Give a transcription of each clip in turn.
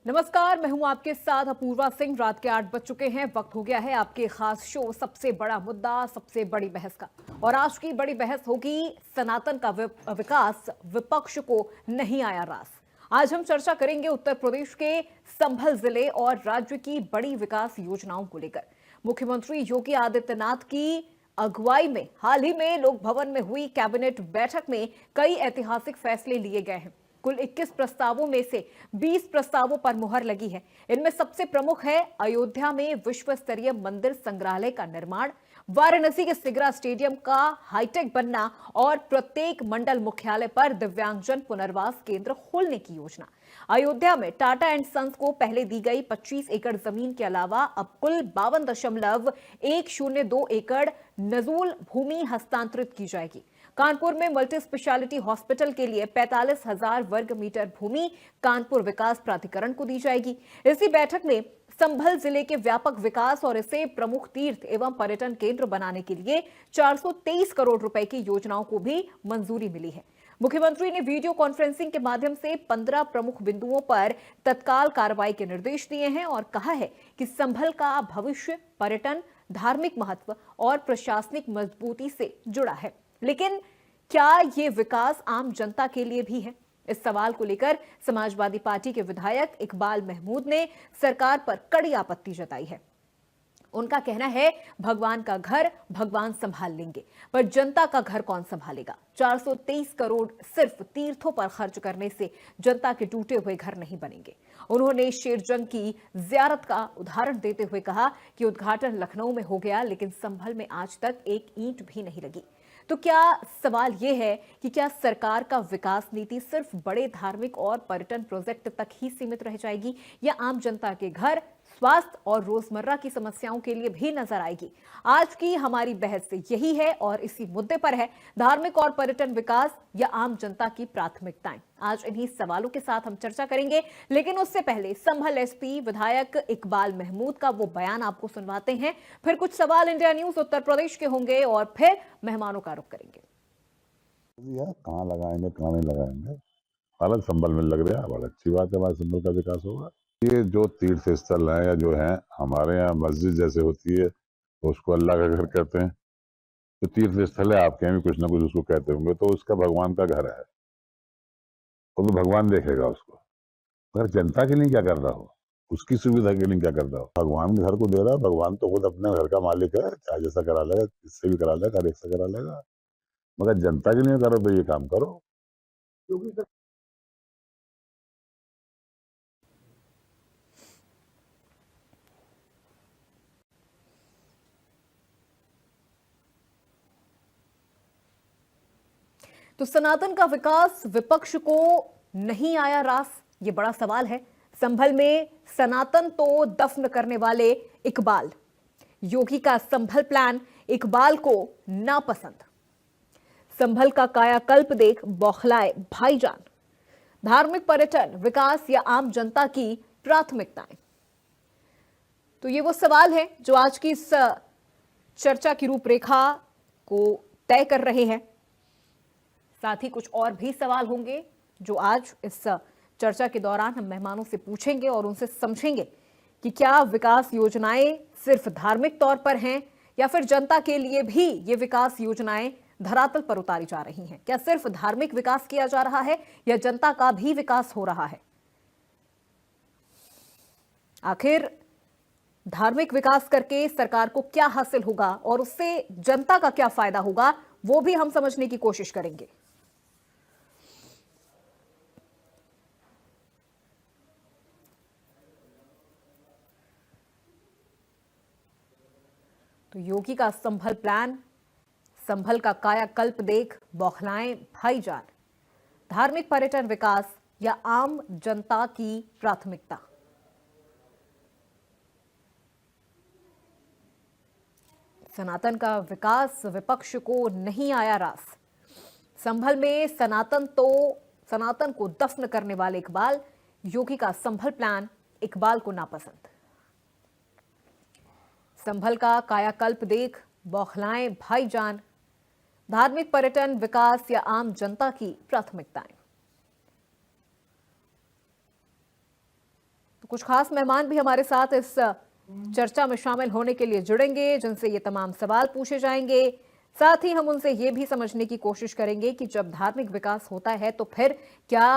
नमस्कार, मैं हूं आपके साथ अपूर्वा सिंह। रात के 8 बज चुके हैं। वक्त हो गया है आपके खास शो सबसे बड़ा मुद्दा, सबसे बड़ी बहस का। और आज की बड़ी बहस होगी सनातन का विकास विपक्ष को नहीं आया रास। आज हम चर्चा करेंगे उत्तर प्रदेश के संभल जिले और राज्य की बड़ी विकास योजनाओं को लेकर। मुख्यमंत्री योगी आदित्यनाथ की अगुवाई में हाल ही में लोक भवन में हुई कैबिनेट बैठक में कई ऐतिहासिक फैसले लिए गए हैं। कुल 21 प्रस्तावों में से 20 प्रस्तावों पर मुहर लगी है। इनमें सबसे प्रमुख है अयोध्या में विश्व स्तरीय मंदिर संग्रहालय का निर्माण, वाराणसी के सिगरा स्टेडियम का हाईटेक बनना और प्रत्येक मंडल मुख्यालय पर दिव्यांगजन पुनर्वास केंद्र खोलने की योजना। अयोध्या में टाटा एंड सन्स को पहले दी गई 25 एकड़ जमीन के अलावा अब कुल 52.102 एकड़ नजूल भूमि हस्तांतरित की जाएगी। कानपुर में मल्टी स्पेशलिटी हॉस्पिटल के लिए 45,000 वर्ग मीटर भूमि कानपुर विकास प्राधिकरण को दी जाएगी। इसी बैठक में संभल जिले के व्यापक विकास और इसे प्रमुख तीर्थ एवं पर्यटन केंद्र बनाने के लिए 423 करोड़ रुपए की योजनाओं को भी मंजूरी मिली है। मुख्यमंत्री ने वीडियो कॉन्फ्रेंसिंग के माध्यम से 15 प्रमुख बिंदुओं पर तत्काल कार्रवाई के निर्देश दिए हैं और कहा है कि संभल का भविष्य पर्यटन, धार्मिक महत्व और प्रशासनिक मजबूती से जुड़ा है। लेकिन क्या ये विकास आम जनता के लिए भी है? इस सवाल को लेकर समाजवादी पार्टी के विधायक इकबाल महमूद ने सरकार पर कड़ी आपत्ति जताई है। उनका कहना है भगवान का घर भगवान संभाल लेंगे, पर जनता का घर कौन संभालेगा? 423 करोड़ सिर्फ तीर्थों पर खर्च करने से जनता के टूटे हुए घर नहीं बनेंगे। उन्होंने शेरजंग की जियारत का उदाहरण देते हुए कहा कि उद्घाटन लखनऊ में हो गया, लेकिन संभल में आज तक एक ईंट भी नहीं लगी। तो क्या सवाल यह है कि क्या सरकार का विकास नीति सिर्फ बड़े धार्मिक और पर्यटन प्रोजेक्ट तक ही सीमित रह जाएगी या आम जनता के घर, स्वास्थ्य और रोजमर्रा की समस्याओं के लिए भी नजर आएगी? आज की हमारी बहस यही है और इसी मुद्दे पर है धार्मिक और पर्यटन विकास या आम जनता की प्राथमिकताएं। आज इन्हीं सवालों के साथ हम चर्चा करेंगे, लेकिन उससे पहले संभल एसपी विधायक इकबाल महमूद का वो बयान आपको सुनवाते हैं, फिर कुछ सवाल इंडिया न्यूज उत्तर प्रदेश के होंगे और फिर मेहमानों का रुख करेंगे। कहाँ लगाएंगे कहाँ नहीं लगाएंगे, हालत संभल में लग रहा है। बड़ी अच्छी बात है, हमारे संभल का विकास होगा। ये जो तीर्थ स्थल है या जो है हमारे यहाँ मस्जिद जैसे होती है तो उसको अल्लाह का घर कहते हैं। तो तीर्थ स्थल है, आपके यहाँ भी कुछ ना कुछ उसको कहते होंगे, तो उसका भगवान का घर है, तो भगवान देखेगा उसको। अगर जनता के लिए क्या कर रहा हो, उसकी सुविधा के लिए क्या कर रहा हो, भगवान के घर को दे रहा है। भगवान तो खुद अपने घर का मालिक है, चाहे जैसा करा लेगा, इससे भी करा लेगा, हर एक से करा लेगा। मगर जनता के लिए करो तो ये काम करो। तो सनातन का विकास विपक्ष को नहीं आया रास, ये बड़ा सवाल है। संभल में सनातन तो दफन करने वाले इकबाल, योगी का संभल प्लान इकबाल को नापसंद। संभल का कायाकल्प देख बौखलाए भाईजान, धार्मिक पर्यटन विकास या आम जनता की प्राथमिकताएं। तो ये वो सवाल है जो आज की इस चर्चा की रूपरेखा को तय कर रहे हैं। साथ ही कुछ और भी सवाल होंगे जो आज इस चर्चा के दौरान हम मेहमानों से पूछेंगे और उनसे समझेंगे कि क्या विकास योजनाएं सिर्फ धार्मिक तौर पर हैं या फिर जनता के लिए भी ये विकास योजनाएं धरातल पर उतारी जा रही हैं। क्या सिर्फ धार्मिक विकास किया जा रहा है या जनता का भी विकास हो रहा है? आखिर धार्मिक विकास करके सरकार को क्या हासिल होगा और उससे जनता का क्या फायदा होगा, वो भी हम समझने की कोशिश करेंगे। तो योगी का संभल प्लान, संभल का कायाकल्प देख बौखलाएं भाईजान, धार्मिक पर्यटन विकास या आम जनता की प्राथमिकता। सनातन का विकास विपक्ष को नहीं आया रास। संभल में सनातन को दफन करने वाले इकबाल, योगी का संभल प्लान इकबाल को नापसंद। संभल का कायाकल्प देख बौखलाएं भाईजान, धार्मिक पर्यटन विकास या आम जनता की प्राथमिकताएं। तो कुछ खास मेहमान भी हमारे साथ इस चर्चा में शामिल होने के लिए जुड़ेंगे, जिनसे ये तमाम सवाल पूछे जाएंगे। साथ ही हम उनसे ये भी समझने की कोशिश करेंगे कि जब धार्मिक विकास होता है तो फिर क्या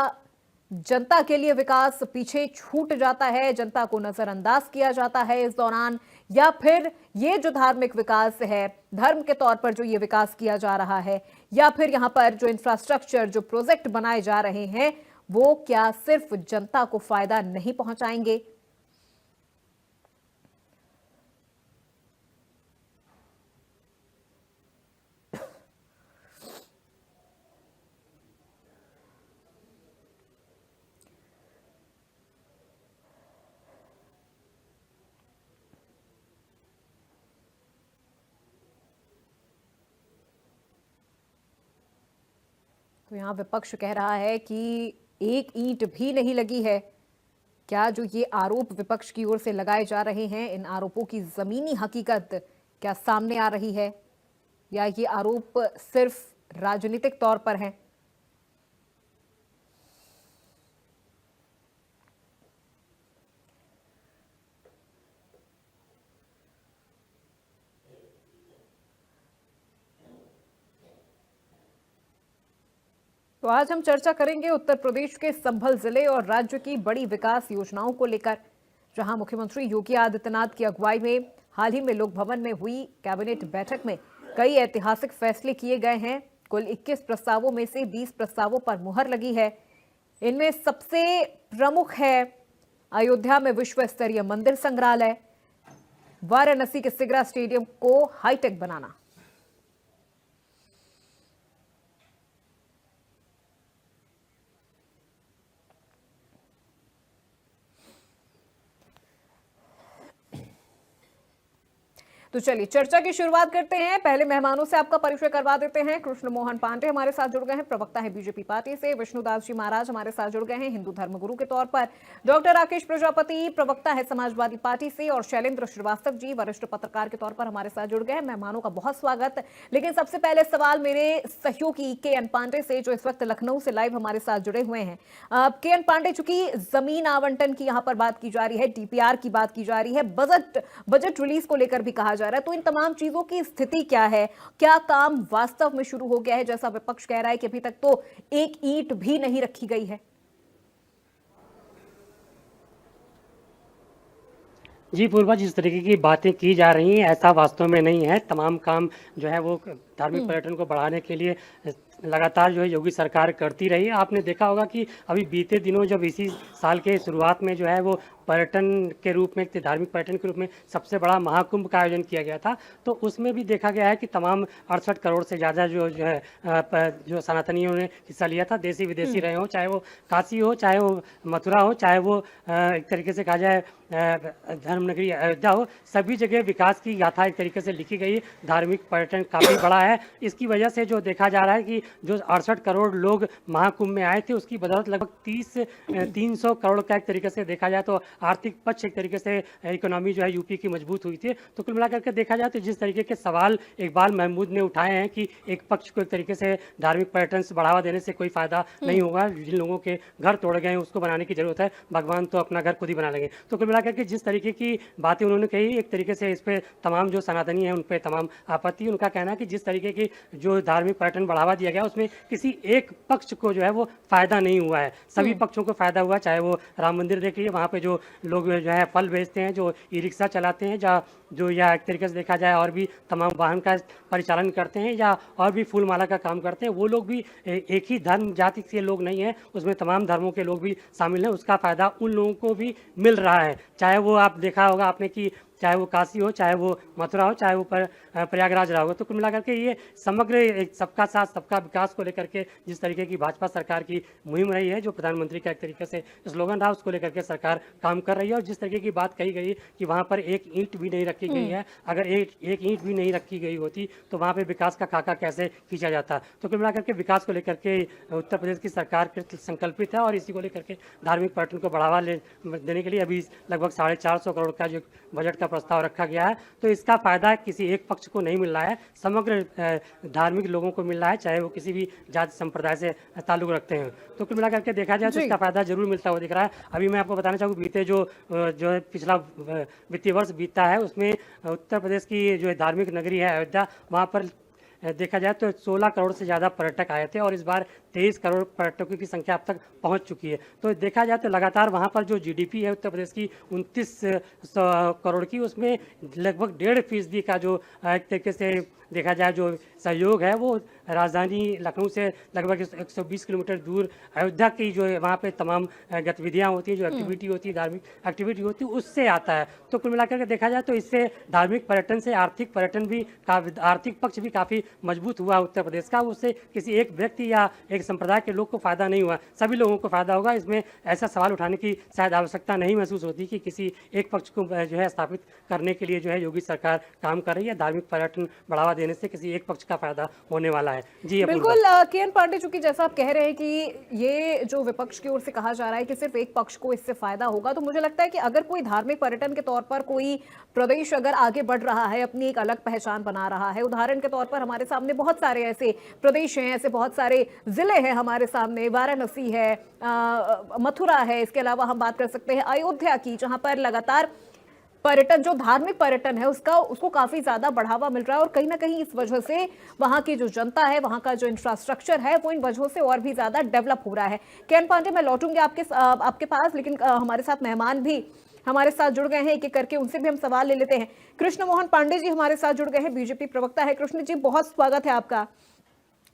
जनता के लिए विकास पीछे छूट जाता है, जनता को नजरअंदाज किया जाता है इस दौरान, या फिर ये जो धार्मिक विकास है, धर्म के तौर पर जो ये विकास किया जा रहा है, या फिर यहाँ पर जो इंफ्रास्ट्रक्चर, जो प्रोजेक्ट बनाए जा रहे हैं, वो क्या सिर्फ जनता को फायदा नहीं पहुंचाएंगे? तो यहाँ विपक्ष कह रहा है कि एक ईंट भी नहीं लगी है। क्या जो ये आरोप विपक्ष की ओर से लगाए जा रहे हैं, इन आरोपों की जमीनी हकीकत क्या सामने आ रही है, या ये आरोप सिर्फ राजनीतिक तौर पर हैं? तो आज हम चर्चा करेंगे उत्तर प्रदेश के संभल जिले और राज्य की बड़ी विकास योजनाओं को लेकर, जहां मुख्यमंत्री योगी आदित्यनाथ की अगुवाई में हाल ही में लोक भवन में हुई कैबिनेट बैठक में कई ऐतिहासिक फैसले किए गए हैं। कुल 21 प्रस्तावों में से 20 प्रस्तावों पर मुहर लगी है। इनमें सबसे प्रमुख है अयोध्या में विश्व स्तरीय मंदिर संग्रहालय, वाराणसी के सिगरा स्टेडियम को हाईटेक बनाना। तो चलिए चर्चा की शुरुआत करते हैं। पहले मेहमानों से आपका परिचय करवा देते हैं। कृष्ण मोहन पांडे हमारे साथ जुड़ गए हैं, प्रवक्ता है बीजेपी पार्टी से। विष्णुदास जी महाराज हमारे साथ जुड़ गए हैं, हिंदू धर्मगुरु के तौर पर। डॉक्टर राकेश प्रजापति प्रवक्ता है समाजवादी पार्टी से, और शैलेंद्र श्रीवास्तव जी वरिष्ठ पत्रकार के तौर पर हमारे साथ जुड़ गए हैं। मेहमानों का बहुत स्वागत। लेकिन सबसे पहले सवाल मेरे सहयोगी के.एन. पांडे से, जो इस वक्त लखनऊ से लाइव हमारे साथ जुड़े हुए हैं। के.एन. पांडे, चूंकि जमीन आवंटन की यहाँ पर बात की जा रही है, डीपीआर की बात की जा रही है, बजट रिलीज को लेकर भी कहा जा रहा है, तो इन तमाम चीजों की स्थिति क्या है? क्या काम वास्तव में शुरू हो गया है, जैसा विपक्ष कह रहा है कि अभी तक तो एक ईंट भी नहीं रखी गई है? जी पूर्वा, जिस तरीके की बातें की जा रही हैं ऐसा वास्तव में नहीं है। तमाम काम जो है वो धार्मिक पर्यटन को बढ़ाने के लिए लगातार जो है योगी सरकार करती रही है। आपने देखा होगा कि अभी बीते दिनों जब इसी साल के शुरुआत में जो है वो पर्यटन के रूप में, धार्मिक पर्यटन के रूप में सबसे बड़ा महाकुंभ का आयोजन किया गया था, तो उसमें भी देखा गया है कि तमाम 68 करोड़ से ज़्यादा जो है जो सनातनियों ने हिस्सा लिया था, देसी विदेशी रहे हो, चाहे वो काशी हो, चाहे वो मथुरा हो, चाहे वो एक तरीके से कहा जाए धर्मनगरी अयोध्या हो, सभी जगह विकास की गाथा एक तरीके से लिखी गई। धार्मिक पर्यटन काफ़ी बड़ा है। इसकी वजह से जो देखा जा रहा है कि जो 68 करोड़ लोग महाकुंभ में आए थे, उसकी बदौलत लगभग 300 करोड़ का एक तरीके से देखा जाए तो आर्थिक पक्ष एक तरीके से इकोनॉमी जो है यूपी की मजबूत हुई थी। तो कुल मिलाकर के देखा जाए तो जिस तरीके के सवाल इकबाल महमूद ने उठाए हैं कि एक पक्ष को एक तरीके से धार्मिक पर्यटन से बढ़ावा देने से कोई फायदा नहीं होगा, जिन लोगों के घर तोड़ गए हैं उसको बनाने की जरूरत है, भगवान तो अपना घर खुद ही बना लेंगे। तो कुल मिलाकर के जिस तरीके की बातें उन्होंने कही, एक तरीके से इस पर तमाम जो सनातनी हैं उन पर तमाम आपत्ति। उनका कहना है कि जिस तरीके की जो धार्मिक पर्यटन बढ़ावा दिया गया उसमें किसी एक पक्ष को जो है वो फायदा नहीं हुआ है, सभी पक्षों को फायदा हुआ। चाहे वो राम मंदिर देखिए, वहाँ पे जो लोग जो है फल बेचते हैं, जो ई रिक्शा चलाते हैं, जो या एक तरीके से देखा जाए और भी तमाम वाहन का परिचालन करते हैं, या और भी फूल माला का काम करते हैं, वो लोग भी एक ही धर्म जाति के लोग नहीं हैं, उसमें तमाम धर्मों के लोग भी शामिल हैं। उसका फायदा उन लोगों को भी मिल रहा है, चाहे वो आप देखा होगा आपने कि चाहे वो काशी हो, चाहे वो मथुरा हो, चाहे वो प्रयागराज रहा होगा। तो कुल मिलाकर के ये समग्र एक सबका साथ सबका विकास को लेकर के जिस तरीके की भाजपा सरकार की मुहिम रही है, जो प्रधानमंत्री का एक तरीके से स्लोगन रहा, उसको लेकर के सरकार काम कर रही है। और जिस तरीके की बात कही गई कि वहाँ पर एक ईंट भी नहीं रखी गई है, अगर एक एक ईंट भी नहीं रखी गई होती तो वहाँ पे विकास का खाका कैसे खींचा जाता। तो कुल मिलाकर के विकास को लेकर के उत्तर प्रदेश की सरकार संकल्पित है और इसी को लेकर के धार्मिक पर्यटन को बढ़ावा देने के लिए अभी लगभग 450 करोड़ का जो बजट का प्रस्ताव रखा गया है। तो इसका फायदा किसी एक पक्ष को नहीं मिल रहा है, समग्र धार्मिक लोगों को मिल रहा है, चाहे वो किसी भी जाति संप्रदाय से ताल्लुक रखते हैं। तो कुल मिलाकर के देखा जाए तो इसका फायदा जरूर मिलता हुआ दिख रहा है। अभी मैं आपको बताना चाहूँगा, बीते जो है पिछला वित्तीय वर्ष बीता है उसमें उत्तर प्रदेश की जो धार्मिक नगरी है अयोध्या, वहाँ पर देखा जाए तो 16 करोड़ से ज़्यादा पर्यटक आए थे और इस बार 23 करोड़ पर्यटकों की संख्या अब तक पहुंच चुकी है। तो देखा जाए तो लगातार वहां पर जो जीडीपी है उत्तर प्रदेश की 29 करोड़ की, उसमें लगभग 1.5% का जो एक तरीके से देखा जाए जो सहयोग है वो राजधानी लखनऊ से लगभग 120 किलोमीटर दूर अयोध्या की जो है वहाँ पे तमाम गतिविधियाँ होती हैं, जो एक्टिविटी होती है, धार्मिक एक्टिविटी होती है, उससे आता है। तो कुल मिलाकर के देखा जाए तो इससे धार्मिक पर्यटन से आर्थिक पर्यटन भी आर्थिक पक्ष भी काफ़ी मजबूत हुआ उत्तर प्रदेश का। उससे किसी एक व्यक्ति या एक संप्रदाय के लोग को फायदा नहीं हुआ, सभी लोगों को फायदा होगा। इसमें ऐसा सवाल उठाने की शायद आवश्यकता नहीं महसूस होती कि किसी एक पक्ष को जो है स्थापित करने के लिए जो है योगी सरकार काम कर रही है। धार्मिक पर्यटन बढ़ावा देने से किसी एक पक्ष का फायदा होने वाला है। जी बिल्कुल के.एन. पांडे, चूंकि जैसा आप कह रहे हैं कि ये जो विपक्ष की ओर से कहा जा रहा है कि सिर्फ एक पक्ष को इससे फायदा होगा, तो मुझे लगता है कि अगर कोई धार्मिक पर्यटन के तौर पर कोई प्रदेश अगर आगे बढ़ रहा है, अपनी एक अलग पहचान बना रहा है, उदाहरण के तौर पर हमारे सामने बहुत सारे ऐसे प्रदेश हैं, ऐसे बहुत सारे जिले हैं हमारे सामने, वाराणसी है, मथुरा है, इसके अलावा हम बात कर सकते हैं अयोध्या की, जहां पर लगातार पर्यटन, जो धार्मिक पर्यटन है उसको काफी ज्यादा बढ़ावा मिल रहा है और कहीं ना कहीं इस वजह से वहां की जो जनता है, वहां का जो इंफ्रास्ट्रक्चर है, वो इन वजहों से और भी ज्यादा डेवलप हो रहा है। के.एन. पांडे, मैं लौटूंगी आपके पास, लेकिन हमारे साथ मेहमान भी हमारे साथ जुड़ गए हैं एक एक करके, उनसे भी हम सवाल ले लेते हैं। कृष्ण मोहन पांडे जी हमारे साथ जुड़ गए हैं, बीजेपी प्रवक्ता है। कृष्ण जी, बहुत स्वागत है आपका।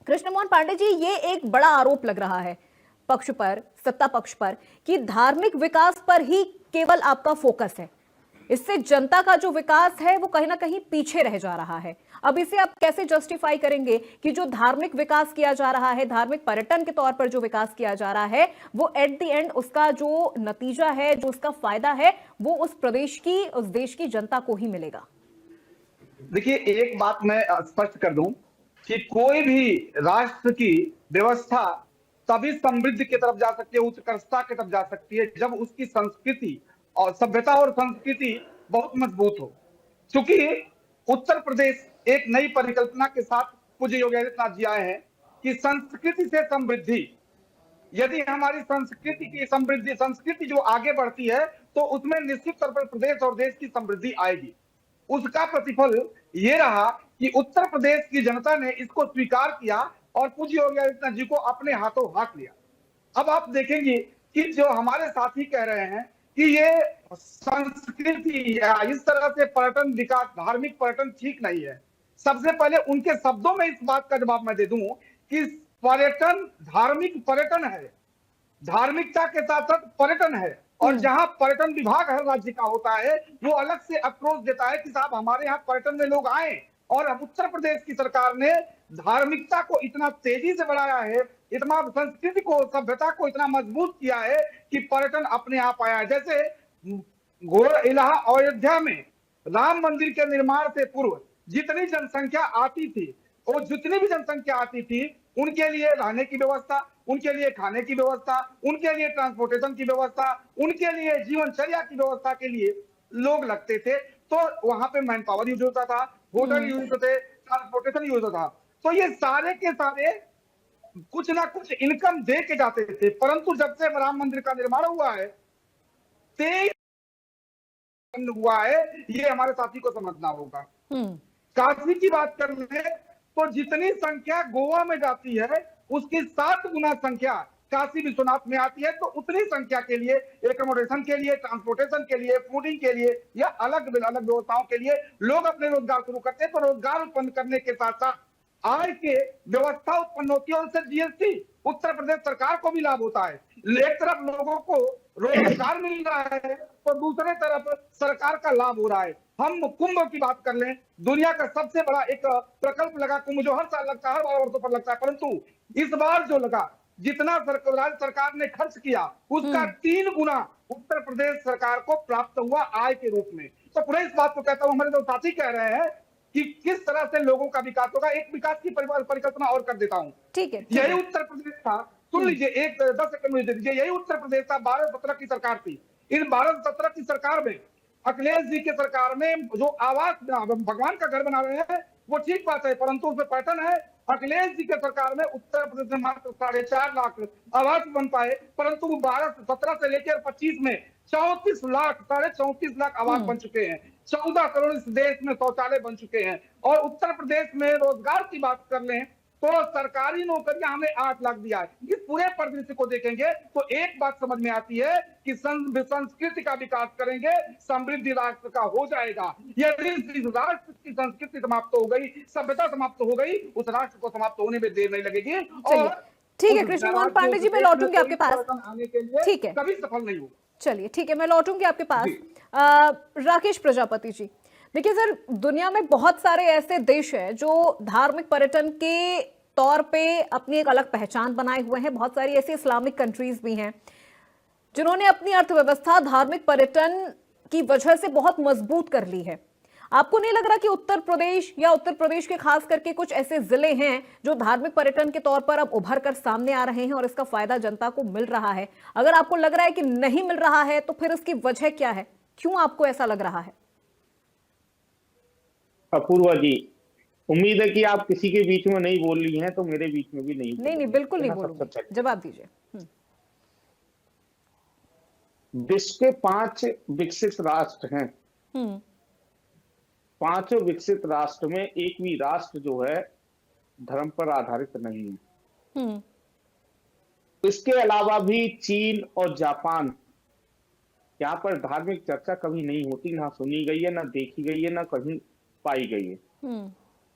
कृष्ण मोहन पांडे जी, ये एक बड़ा आरोप लग रहा है पक्ष पर, सत्ता पक्ष पर, कि धार्मिक विकास पर ही केवल आपका फोकस है, इससे जनता का जो विकास है वो कहीं ना कहीं पीछे रह जा रहा है। अब इसे आप कैसे जस्टिफाई करेंगे कि जो धार्मिक विकास किया जा रहा है, धार्मिक पर्यटन के तौर पर जो विकास किया जा रहा है, वो एट द एंड उसका जो नतीजा है, जो उसका फायदा है, वो उस प्रदेश की, उस देश की जनता को ही मिलेगा? देखिए, एक बात मैं स्पष्ट कर दूं कि कोई भी राष्ट्र की व्यवस्था तभी समृद्धि की तरफ जा सकती है, उत्कर्षता की तरफ जा सकती है, जब उसकी संस्कृति और सभ्यता और संस्कृति बहुत मजबूत हो। क्योंकि उत्तर प्रदेश एक नई परिकल्पना के साथ पूज्य योगी आदित्यनाथ जी आए हैं कि संस्कृति से समृद्धि, यदि हमारी संस्कृति की समृद्धि, संस्कृति जो आगे बढ़ती है तो उसमें निश्चित तौर पर प्रदेश और देश की समृद्धि आएगी। उसका प्रतिफल ये रहा कि उत्तर प्रदेश की जनता ने इसको स्वीकार किया और पूज्य योगी आदित्यनाथ जी को अपने हाथों हाथ लिया। अब आप देखेंगे कि जो हमारे साथी कह रहे हैं कि ये संस्कृति या इस तरह से पर्यटन विकास, धार्मिक पर्यटन ठीक नहीं है, सबसे पहले उनके शब्दों में इस बात का जवाब मैं दे दूं कि पर्यटन धार्मिक पर्यटन है, धार्मिकता के साथ साथ पर्यटन है। और जहां पर्यटन विभाग हर राज्य का होता है, वो अलग से अप्रोच देता है कि साहब हमारे यहाँ पर्यटन में लोग आए। और अब उत्तर प्रदेश की सरकार ने धार्मिकता को इतना तेजी से बढ़ाया है, इतना संस्कृति को, सभ्यता को इतना मजबूत किया है कि पर्यटन अपने आप आया है। जैसे अयोध्या में राम मंदिर के निर्माण से पूर्व जितनी जनसंख्या आती थी, और जितनी भी जनसंख्या आती थी, उनके लिए रहने की व्यवस्था, उनके लिए खाने की व्यवस्था, उनके लिए ट्रांसपोर्टेशन की व्यवस्था, उनके लिए जीवनचर्या की व्यवस्था के लिए लोग लगते थे। तो वहां पे मैन पावर यूज होता था, होटल यूज होते थे, ट्रांसपोर्टेशन यूज होता था। तो ये सारे के सारे कुछ ना कुछ इनकम दे के जाते थे। परंतु जब से राम मंदिर का निर्माण हुआ है, 23 हुआ है, ये हमारे साथी को समझना होगा। काशी की बात कर ले तो जितनी संख्या गोवा में जाती है, उसकी 7 गुना संख्या काशी विश्वनाथ में आती है। तो उतनी संख्या के लिए एकोमोडेशन के लिए, ट्रांसपोर्टेशन के लिए, फूडिंग के लिए या अलग अलग व्यवस्थाओं के लिए लोग अपने रोजगार शुरू करते हैं। तो रोजगार उत्पन्न करने के साथ साथ आय के व्यवस्था उत्पन्न होती है, उनसे जीएसटी उत्तर प्रदेश सरकार को भी लाभ होता है। एक तरफ लोगों को रोजगार मिल रहा है तो दूसरे तरफ सरकार का लाभ हो रहा है। हम कुंभ की बात कर लें, दुनिया का सबसे बड़ा एक प्रकल्प लगा कुंभ, जो हर साल लगता है, हर 12 वर्षों पर लगता है, परंतु इस बार जो लगा, जितना राज्य सरकार ने खर्च किया, उसका 3 गुना उत्तर प्रदेश सरकार को प्राप्त हुआ आय के रूप में। तो पुनः इस बात को कहता हूं, हमारे जो साथी कह रहे हैं कि किस तरह से लोगों का विकास होगा, एक विकास की परिकल्पना और कर देता हूं। ठीक है, यही उत्तर प्रदेश था, सुन लीजिए, एक 10 सेकंड मुझे दे दीजिए। यही उत्तर प्रदेश था, 12-17 की सरकार थी। इन 12-17 की सरकार में, अखिलेश जी के सरकार में जो आवास भगवान का घर बना रहे हैं वो ठीक बात है, परंतु उसमें पैटर्न है। अखिलेश जी के सरकार में उत्तर प्रदेश में मात्र 4.5 लाख आवास बन पाए, परंतु 17 से लेकर 25 में 34 लाख, 34.5 लाख आवास बन चुके हैं। 14 करोड़ इस देश में शौचालय बन चुके हैं। और उत्तर प्रदेश में रोजगार की बात कर लें तो सरकारी नौकरियां हमने 8 लाख दिया है। इस पूरे परिदृश्य को देखेंगे तो एक बात समझ में आती है कि संस्कृति का विकास करेंगे, समृद्धि राष्ट्र का हो जाएगा। यदि इस राष्ट्र की संस्कृति समाप्त हो गई, सभ्यता समाप्त हो गई, उस राष्ट्र को समाप्त होने में देर नहीं लगेगी। और ठीक है कृष्ण मोहन पांडे जी, मैं लौटूंगी आपके पास। आने के लिए ठीक है, कभी सफल नहीं होगा। चलिए ठीक है, मैं लौटूंगी आपके पास। राकेश प्रजापति जी, देखिए सर, दुनिया में बहुत सारे ऐसे देश हैं जो धार्मिक पर्यटन के तौर पे अपनी एक अलग पहचान बनाए हुए हैं। बहुत सारी ऐसी इस्लामिक कंट्रीज भी हैं जिन्होंने अपनी अर्थव्यवस्था धार्मिक पर्यटन की वजह से बहुत मजबूत कर ली है। आपको नहीं लग रहा कि उत्तर प्रदेश या उत्तर प्रदेश के खास करके कुछ ऐसे जिले हैं जो धार्मिक पर्यटन के तौर पर अब उभर कर सामने आ रहे हैं और इसका फायदा जनता को मिल रहा है? अगर आपको लग रहा है कि नहीं मिल रहा है तो फिर इसकी वजह क्या है? क्यों आपको ऐसा लग रहा है? अपूर्वा जी, उम्मीद है कि आप किसी के बीच में नहीं बोल रही हैं, तो मेरे बीच में भी नहीं। नहीं, बिल्कुल नहीं बोलूंगी, जवाब दीजिए। विश्व के 5 विकसित राष्ट्र हैं। 5 विकसित राष्ट्र में एक भी राष्ट्र जो है धर्म पर आधारित नहीं है। इसके अलावा भी चीन और जापान, यहाँ पर धार्मिक चर्चा कभी नहीं होती, ना सुनी गई है, ना देखी गई है, ना कहीं पाई गई है।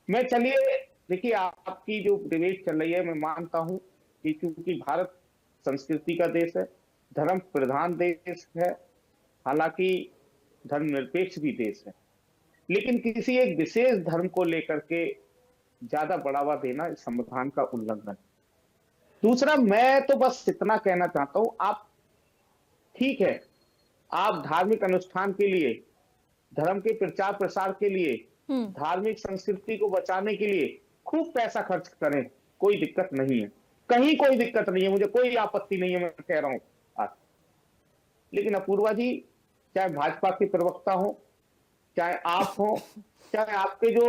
मैं चलिए देखिए, आपकी जो डिबेट चल रही है, मैं मानता हूं कि क्योंकि भारत संस्कृति का देश है, धर्म प्रधान देश है, हालांकि धर्मनिरपेक्ष भी देश है, लेकिन किसी एक विशेष धर्म को लेकर के ज्यादा बढ़ावा देना इस संविधान का उल्लंघन। दूसरा, मैं तो बस इतना कहना चाहता हूं, आप ठीक है, आप धार्मिक अनुष्ठान के लिए, धर्म के प्रचार प्रसार के लिए, धार्मिक संस्कृति को बचाने के लिए खूब पैसा खर्च करें, कोई दिक्कत नहीं है, कहीं कोई दिक्कत नहीं है, मुझे कोई आपत्ति नहीं है, मैं कह रहा हूं। लेकिन अपूर्वा जी, चाहे भाजपा के प्रवक्ता हो, चाहे आप हो, चाहे आपके जो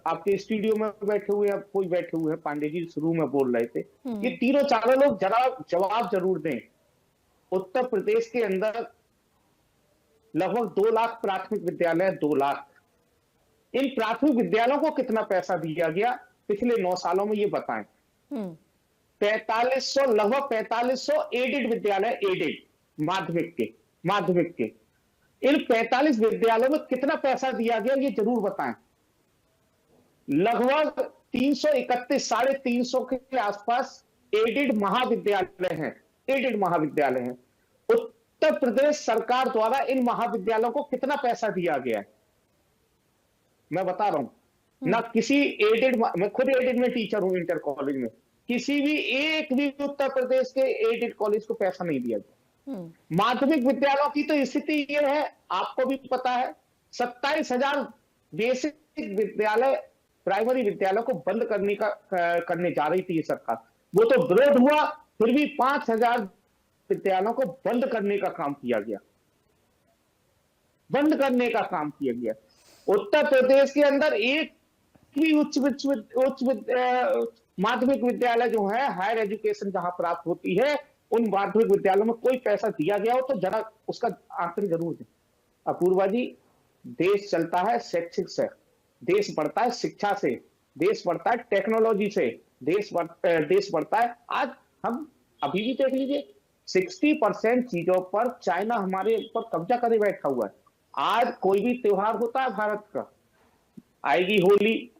आपके स्टूडियो में बैठे हुए हैं, कोई बैठे हुए हैं, पांडे जी शुरू में बोल रहे थे, ये तीनों चारों लोग जवाब जरूर दें। उत्तर प्रदेश के अंदर लगभग 2 लाख प्राथमिक विद्यालय, 2 लाख। इन प्राथमिक विद्यालयों को कितना पैसा दिया गया पिछले 9 सालों में, ये बताएं। 4500, लगभग 4500 एडेड विद्यालय, एडेड माध्यमिक के इन 45 विद्यालयों में कितना पैसा दिया गया, ये जरूर बताएं। लगभग 331, 350 के आसपास एडेड महाविद्यालय हैं। उत्तर प्रदेश सरकार द्वारा इन महाविद्यालयों को कितना पैसा दिया गया है, मैं बता रहा हूं ना। किसी एडेड, मैं खुद एडेड में टीचर हूं, इंटर कॉलेज में, किसी भी एक भी उत्तर प्रदेश के एडेड कॉलेज को पैसा नहीं दिया गया। माध्यमिक विद्यालयों की तो स्थिति ये है, आपको भी पता है, 27,000 बेसिक विद्यालय, प्राइमरी विद्यालय को बंद करने जा रही थी ये सरकार। वो तो विरोध हुआ, फिर भी 5,000 विद्यालयों को बंद करने का काम किया गया। उत्तर प्रदेश के अंदर एक भी उच्च माध्यमिक विद्यालय जो है, हायर एजुकेशन जहां प्राप्त होती है, उन माध्यमिक विद्यालयों में कोई पैसा दिया गया हो तो जरा उसका आंकड़े जरूर दें। अपूर्वा जी, देश चलता है शैक्षिक से, देश बढ़ता है शिक्षा से, देश बढ़ता है टेक्नोलॉजी से, देश बढ़ता है। आज हम अभी भी देख लीजिए, 60% चीजों पर चाइना हमारे ऊपर कब्जा करे बैठा हुआ है। आज कोई भी त्योहार होता है भारत का, आएगी होली,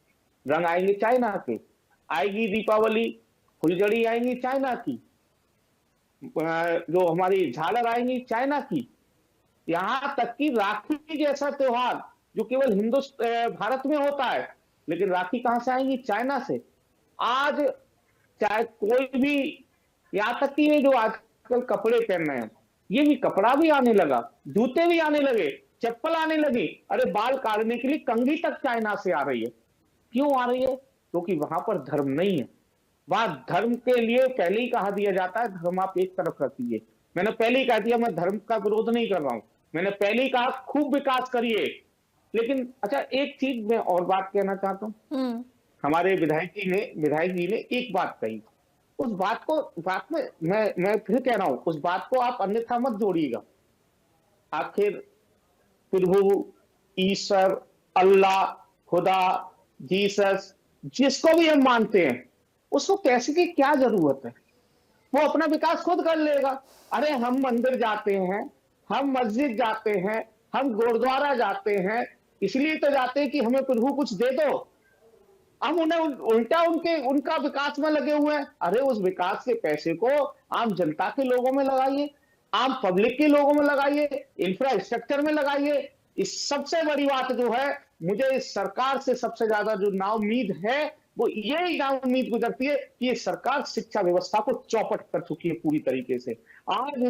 रंग आएंगे चाइना के, आएगी दीपावली, फुलझड़ी आएंगी चाइना की, जो हमारी झालर आएंगी चाइना की, यहां तक कि राखी जैसा त्योहार जो केवल भारत में होता है, लेकिन राखी कहां से आएंगी? चाइना से। आज चाहे कोई भी, यहां तक कि जो आजकल कपड़े पहन रहे हैं, ये भी कपड़ा भी आने लगा, जूते भी आने लगे, चप्पल आने लगी, अरे बाल काटने के लिए कंघी तक चाइना से आ रही है। क्यों आ रही है? क्योंकि वहां पर धर्म नहीं है। वहां धर्म के लिए पहले ही कहा दिया जाता है धर्म आप एक तरफ रखिए। मैंने पहले ही कह दिया मैं धर्म का विरोध नहीं कर रहा हूं, मैंने पहले ही कहा खूब विकास करिए। लेकिन अच्छा एक चीज मैं और बात कहना चाहता हूं, हमारे विधायक जी ने एक बात कही, उस बात में मैं फिर कह रहा हूं, उस बात को आप अन्यथा मत जोड़िएगा। आखिर प्रभु, ईश्वर, अल्लाह, खुदा, जीसस, जिसको भी हम मानते हैं, उसको कैसे की क्या जरूरत है? वो अपना विकास खुद कर लेगा। अरे हम मंदिर जाते हैं, हम मस्जिद जाते हैं, हम गुरुद्वारा जाते हैं, इसलिए तो जाते हैं कि हमें प्रभु कुछ दे दो। हम उन्हें उल्टा उनका विकास में लगे हुए हैं। अरे उस विकास के पैसे को आम जनता के लोगों में लगाइए, आम पब्लिक के लोगों में लगाइए, इंफ्रास्ट्रक्चर में लगाइए। इस सबसे बड़ी बात जो है, मुझे इस सरकार से सबसे ज्यादा जो नाउम्मीद है वो यही नाउम्मीद गुजरती है कि ये सरकार शिक्षा व्यवस्था को चौपट कर चुकी है पूरी तरीके से। आज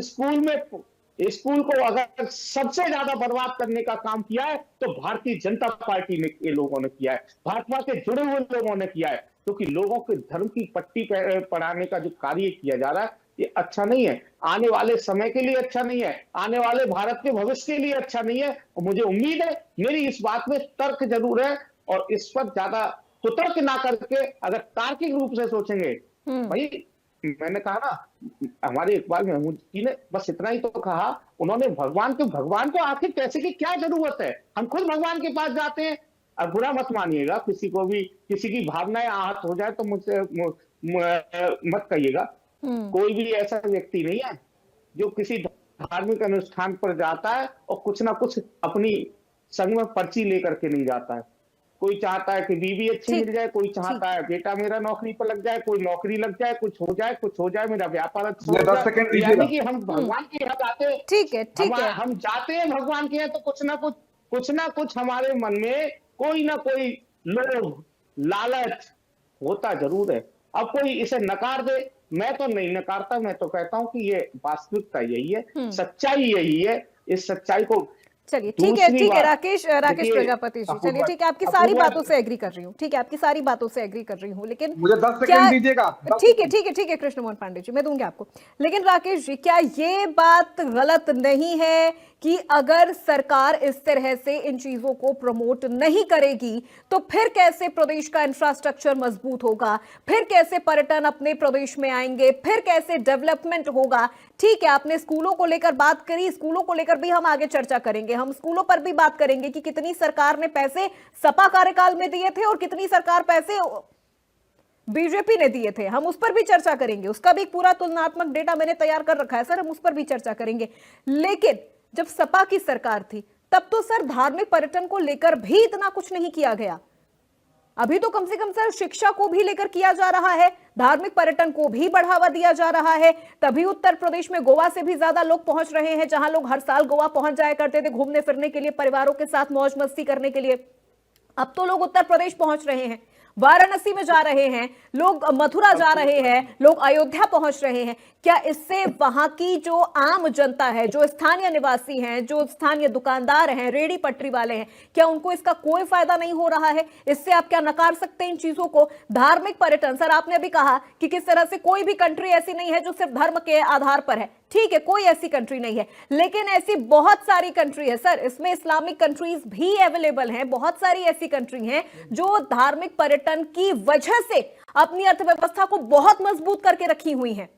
स्कूल को अगर सबसे ज्यादा बर्बाद करने का काम किया है तो भारतीय जनता पार्टी ने ये लोगों ने किया है, भाजपा के जुड़े हुए लोगों ने किया है, क्योंकि लोगों के धर्म की पट्टी पढ़ाने का जो कार्य किया जा रहा है ये अच्छा नहीं है, आने वाले समय के लिए अच्छा नहीं है, आने वाले भारत के भविष्य के लिए अच्छा नहीं है। और मुझे उम्मीद है, मेरी इस बात में तर्क जरूर है, और इस पर ज्यादा कुतर्क ना करके अगर तार्किक रूप से सोचेंगे, भाई मैंने कहा ना, हमारे इकबाल महमूद जी ने बस इतना ही तो कहा, उन्होंने भगवान को आखिर पैसे की क्या जरूरत है? हम खुद भगवान के पास जाते हैं। अब बुरा मत मानिएगा, किसी की भावनाएं आहत हो जाए तो मुझसे मत कहिएगा। कोई भी ऐसा व्यक्ति नहीं है जो किसी धार्मिक अनुष्ठान पर जाता है और कुछ ना कुछ अपनी संग में पर्ची लेकर के नहीं जाता है। कोई चाहता है कि बीवी अच्छी मिल जाए, कोई चाहता है बेटा मेरा नौकरी पर लग जाए, कोई नौकरी लग जाए, कुछ हो जाए, मेरा व्यापार अच्छा हो जाए। यानी कि हम भगवान के यहाँ जाते हैं, ठीक है, हम जाते हैं भगवान के यहाँ, तो कुछ ना कुछ हमारे मन में कोई ना कोई लोभ, लालच होता जरूर है। अब कोई इसे नकार दे, मैं तो नहीं नकारता, मैं तो कहता हूं कि ये वास्तविकता यही है, सच्चाई यही है। इस सच्चाई को चलिए ठीक है राकेश प्रजापति जी, चलिए ठीक है, आपकी सारी बातों से एग्री कर रही हूँ, ठीक है, आपकी सारी बातों से एग्री कर रही हूँ, लेकिन मुझे 10 सेकंड दीजिएगा। ठीक है कृष्ण मोहन पांडे जी, मैं दूंगी आपको। लेकिन राकेश जी, क्या ये बात गलत नहीं है कि अगर सरकार इस तरह से इन चीजों को प्रमोट नहीं करेगी तो फिर कैसे प्रदेश का इंफ्रास्ट्रक्चर मजबूत होगा, फिर कैसे पर्यटन अपने प्रदेश में आएंगे, फिर कैसे डेवलपमेंट होगा? ठीक है, आपने स्कूलों को लेकर बात करी, स्कूलों को लेकर भी हम आगे चर्चा करेंगे, हम स्कूलों पर भी बात करेंगे कि कितनी सरकार ने पैसे सपा कार्यकाल में दिए थे और कितनी सरकार पैसे बीजेपी ने दिए थे, हम उस पर भी चर्चा करेंगे, उसका भी पूरा तुलनात्मक डेटा मैंने तैयार कर रखा है सर, हम उस पर भी चर्चा करेंगे। लेकिन जब सपा की सरकार थी तब तो सर धार्मिक पर्यटन को लेकर भी इतना कुछ नहीं किया गया। अभी तो कम से कम सर शिक्षा को भी लेकर किया जा रहा है, धार्मिक पर्यटन को भी बढ़ावा दिया जा रहा है। तभी उत्तर प्रदेश में गोवा से भी ज्यादा लोग पहुंच रहे हैं, जहां लोग हर साल गोवा पहुंच जाया करते थे घूमने फिरने के लिए, परिवारों के साथ मौज मस्ती करने के लिए। अब तो लोग उत्तर प्रदेश पहुंच रहे हैं, वाराणसी में जा रहे हैं लोग, मथुरा जा रहे हैं लोग, अयोध्या पहुंच रहे हैं। क्या इससे वहां की जो आम जनता है, जो स्थानीय निवासी हैं, जो स्थानीय दुकानदार हैं, रेडी पटरी वाले हैं, क्या उनको इसका कोई फायदा नहीं हो रहा है? इससे आप क्या नकार सकते हैं इन चीजों को? धार्मिक पर्यटन, सर आपने अभी कहा कि किस तरह से कोई भी कंट्री ऐसी नहीं है जो सिर्फ धर्म के आधार पर है, ठीक है, कोई ऐसी कंट्री नहीं है, लेकिन ऐसी बहुत सारी कंट्री है सर, इसमें इस्लामिक कंट्रीज भी अवेलेबल हैं, बहुत सारी ऐसी कंट्री हैं जो धार्मिक पर्यटन की वजह से अपनी अर्थव्यवस्था को बहुत मजबूत करके रखी हुई हैं।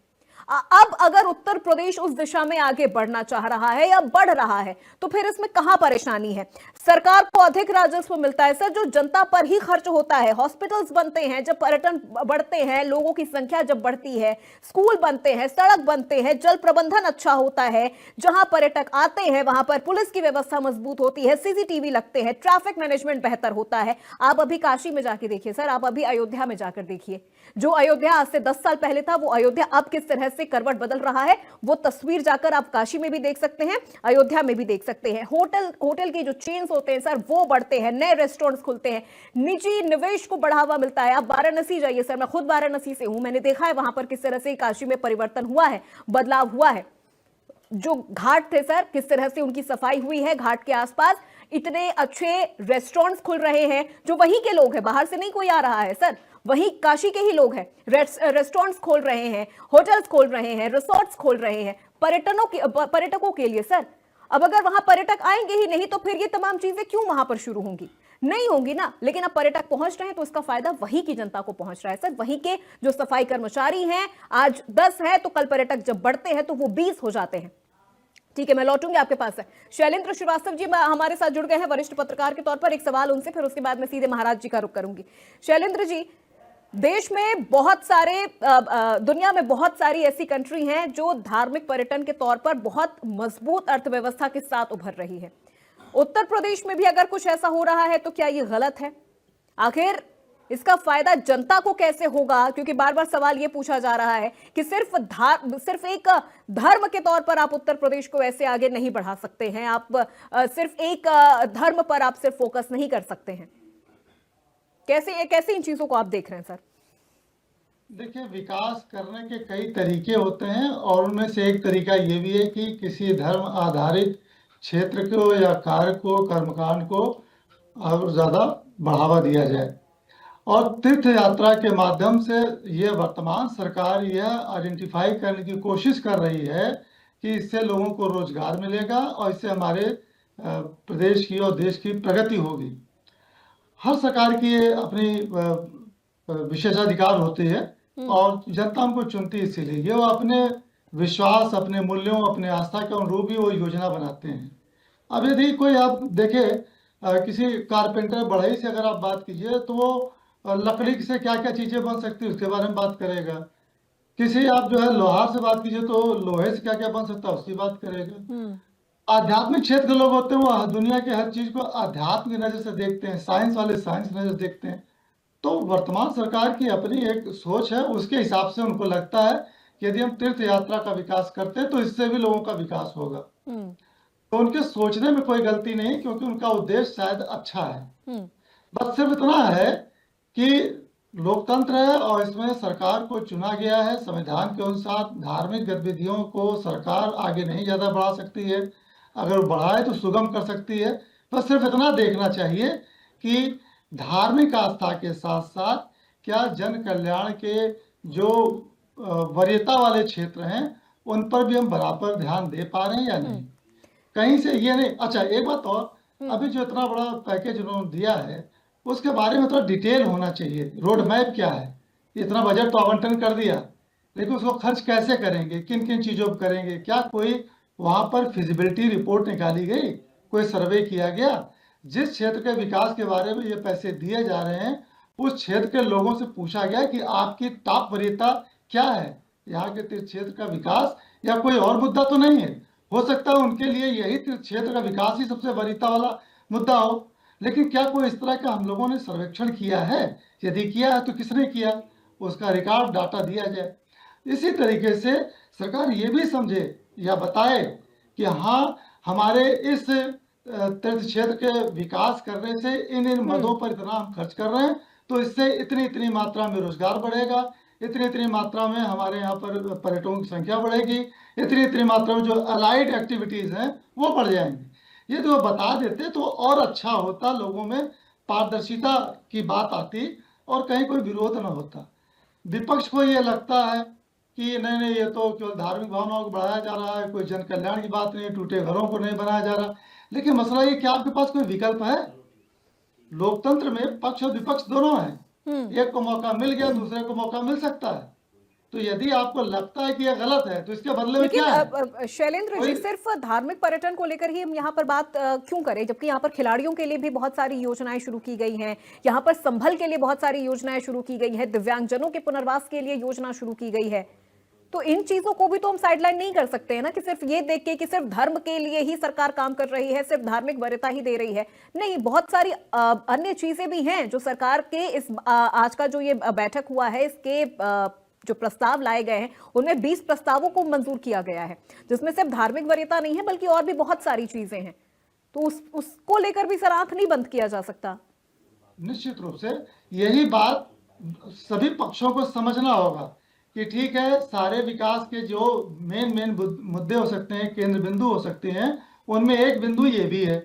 अब अगर उत्तर प्रदेश उस दिशा में आगे बढ़ना चाह रहा है या बढ़ रहा है तो फिर इसमें कहां परेशानी है? सरकार को अधिक राजस्व मिलता है सर, जो जनता पर ही खर्च होता है। हॉस्पिटल्स बनते हैं जब पर्यटन बढ़ते हैं, लोगों की संख्या जब बढ़ती है, स्कूल बनते हैं, सड़क बनते हैं, जल प्रबंधन अच्छा होता है, जहां पर्यटक आते हैं वहां पर पुलिस की व्यवस्था मजबूत होती है, सीसीटीवी लगते हैं, ट्रैफिक मैनेजमेंट बेहतर होता है। आप अभी काशी में जाके देखिए सर, आप अभी अयोध्या में जाकर देखिए, जो अयोध्या आज से 10 साल पहले था वो अयोध्या अब किस तरह से करवट बदल रहा है, वो तस्वीर जाकर आप काशी में भी देख सकते हैं, अयोध्या में भी देख सकते हैं। होटल की जो चेन्स होते हैं सर वो बढ़ते हैं, नए रेस्टोरेंट्स खुलते हैं, निजी निवेश को बढ़ावा मिलता है। आप वाराणसी जाइए सर, मैं खुद वाराणसी से हूं, मैंने देखा है वहां पर किस तरह से काशी में परिवर्तन हुआ है, बदलाव हुआ है। जो घाट थे सर, किस तरह से उनकी सफाई हुई है घाट के आसपास, इतने अच्छे रेस्टोरेंट्स खुल रहे हैं, जो वहीं के लोग हैं, बाहर से नहीं कोई आ रहा है सर, वहीं काशी के ही लोग हैं, रेस्टोरेंट्स खोल रहे हैं, होटल्स खोल रहे हैं, रिसोर्ट्स खोल रहे हैं पर्यटकों के लिए सर। अब अगर वहां पर्यटक आएंगे ही नहीं तो फिर ये तमाम चीजें क्यों वहां पर शुरू होंगी? नहीं होंगी ना। लेकिन अब पर्यटक पहुंच रहे हैं तो इसका फायदा वहीं की जनता को पहुंच रहा है सर। वहीं के जो सफाई कर्मचारी हैं, आज 10 है तो कल पर्यटक जब बढ़ते हैं तो वो 20 हो जाते हैं। ठीक है, मैं लौटूंगी आपके पास है। शैलेंद्र श्रीवास्तव जी हमारे साथ जुड़ गए हैं वरिष्ठ पत्रकार के तौर पर। एक सवाल उनसे, फिर उसके बाद मैं सीधे महाराज जी का रुख करूंगी। शैलेंद्र जी, देश में बहुत सारे दुनिया में बहुत सारी ऐसी कंट्री हैं जो धार्मिक पर्यटन के तौर पर बहुत मजबूत अर्थव्यवस्था के साथ उभर रही है। उत्तर प्रदेश में भी अगर कुछ ऐसा हो रहा है तो क्या ये गलत है? आखिर इसका फायदा जनता को कैसे होगा? क्योंकि बार बार सवाल ये पूछा जा रहा है कि सिर्फ एक धर्म के तौर पर आप उत्तर प्रदेश को ऐसे आगे नहीं बढ़ा सकते हैं, आप सिर्फ एक धर्म पर आप सिर्फ फोकस नहीं कर सकते हैं। कैसे इन चीजों को आप देख रहे हैं सर? देखिए, विकास करने के कई तरीके होते हैं और उनमें से एक तरीका ये भी है कि किसी धर्म आधारित क्षेत्र को या कार्य को, कर्मकांड को और ज़्यादा बढ़ावा दिया जाए। और तीर्थ यात्रा के माध्यम से ये वर्तमान सरकार यह आइडेंटिफाई करने की कोशिश कर रही है कि इससे लोगों को रोजगार मिलेगा और इससे हमारे प्रदेश की और देश की प्रगति होगी। हर सरकार की अपनी विशेषाधिकार होती है और जनता उनको चुनती है, इसीलिए ये वो अपने विश्वास, अपने मूल्यों, अपने आस्था के अनुरूप ही वो योजना बनाते हैं। अब यदि कोई आप देखें किसी कारपेंटर बढ़ई से अगर आप बात कीजिए तो वो लकड़ी से क्या क्या चीजें बन सकती है उसके बारे में बात करेगा। किसी आप जो है लोहार से बात कीजिए तो लोहे से क्या क्या बन सकता है उसकी बात करेगा। आध्यात्मिक क्षेत्र के लोग होते हैं वो दुनिया के हर चीज को अध्यात्म की नजर से देखते हैं, साइंस वाले साइंस की नजर देखते हैं। तो वर्तमान सरकार की अपनी एक सोच है, उसके हिसाब से उनको लगता है कि यदि हम तीर्थ यात्रा का विकास करते हैं तो इससे भी लोगों का विकास होगा। तो उनके सोचने में कोई गलती नहीं, क्योंकि उनका उद्देश्य शायद अच्छा है। बस सिर्फ इतना है कि लोकतंत्र है और इसमें सरकार को चुना गया है। संविधान के अनुसार धार्मिक गतिविधियों को सरकार आगे नहीं ज्यादा बढ़ा सकती है, अगर बढ़ाए तो सुगम कर सकती है। बस सिर्फ इतना देखना चाहिए कि धार्मिक आस्था के साथ साथ क्या जन कल्याण के जो वरीयता वाले क्षेत्र हैं उन पर भी हम बराबर ध्यान दे पा रहे हैं या नहीं। कहीं से ये नहीं। अच्छा, एक बात और, अभी जो इतना बड़ा पैकेज उन्होंने दिया है उसके बारे में थोड़ा डिटेल होना चाहिए। रोड मैप क्या है? इतना बजट तो आवंटन कर दिया, लेकिन उसको खर्च कैसे करेंगे, किन किन चीजों पर करेंगे? क्या कोई वहां पर फिजिबिलिटी रिपोर्ट निकाली गई, कोई सर्वे किया गया? जिस क्षेत्र के विकास के बारे में ये पैसे दिए जा रहे हैं उस क्षेत्र के लोगों से पूछा गया कि आपकी टॉप वरीयता क्या है, यहाँ के तीर्थ क्षेत्र का विकास या कोई और मुद्दा तो नहीं है? हो सकता है उनके लिए यही तीर्थ क्षेत्र का विकास ही सबसे वरीयता वाला मुद्दा हो, लेकिन क्या कोई इस तरह का हम लोगों ने सर्वेक्षण किया है? यदि किया है तो किसने किया, उसका रिकॉर्ड डाटा दिया जाए। इसी तरीके से सरकार ये भी समझे या बताए कि हाँ, हमारे इस तीर्थ क्षेत्र के विकास करने से इन मदों पर इतना हम खर्च कर रहे हैं तो इससे इतनी इतनी मात्रा में रोजगार बढ़ेगा, इतनी मात्रा में हमारे यहाँ पर पर्यटकों की संख्या बढ़ेगी, इतनी मात्रा में जो अलाइड एक्टिविटीज हैं वो बढ़ जाएंगी। ये तो बता देते तो और अच्छा होता, लोगों में पारदर्शिता की बात आती और कहीं कोई विरोध न होता। विपक्ष को ये लगता है कि नहीं ये तो केवल धार्मिक भावनाओं को बढ़ाया जा रहा है, कोई जन कल्याण की बात नहीं, टूटे घरों को नहीं बनाया जा रहा। लेकिन मसला ये कि आपके पास कोई विकल्प है? लोकतंत्र में पक्ष और विपक्ष दोनों हैं। एक को मौका मिल गया, दूसरे को मौका मिल सकता है। तो यदि आपको लगता है कि यह गलत है तो इसके बदले में क्या है? शैलेंद्र जी, सिर्फ धार्मिक पर्यटन को लेकर ही हम यहाँ पर बात क्यों करें, जबकि यहाँ पर खिलाड़ियों के लिए भी बहुत सारी योजनाएं शुरू की गई हैं, यहाँ पर संभल के लिए बहुत सारी योजनाएं शुरू की गई हैं, दिव्यांगजनों के पुनर्वास के लिए योजना शुरू की गई है। तो इन चीजों को भी तो हम साइडलाइन नहीं कर सकते हैं ना, कि सिर्फ ये देख के कि सिर्फ धर्म के लिए ही सरकार काम कर रही है, सिर्फ धार्मिक वरीयता ही दे रही है। नहीं, बहुत सारी अन्य चीजें भी हैं जो सरकार के इस आज का जो ये बैठक हुआ है, इसके जो प्रस्ताव लाए गए हैं उनमें 20 प्रस्तावों को मंजूर किया गया है, जिसमें सिर्फ धार्मिक वरीयता नहीं है बल्कि और भी बहुत सारी चीजें हैं। तो उसको लेकर भी सर आंख नहीं बंद किया जा सकता। निश्चित रूप से यही बात सभी पक्षों को समझना होगा कि ठीक है, सारे विकास के जो मेन मुद्दे हो सकते हैं, केंद्र बिंदु हो सकते हैं, उनमें एक बिंदु ये भी है,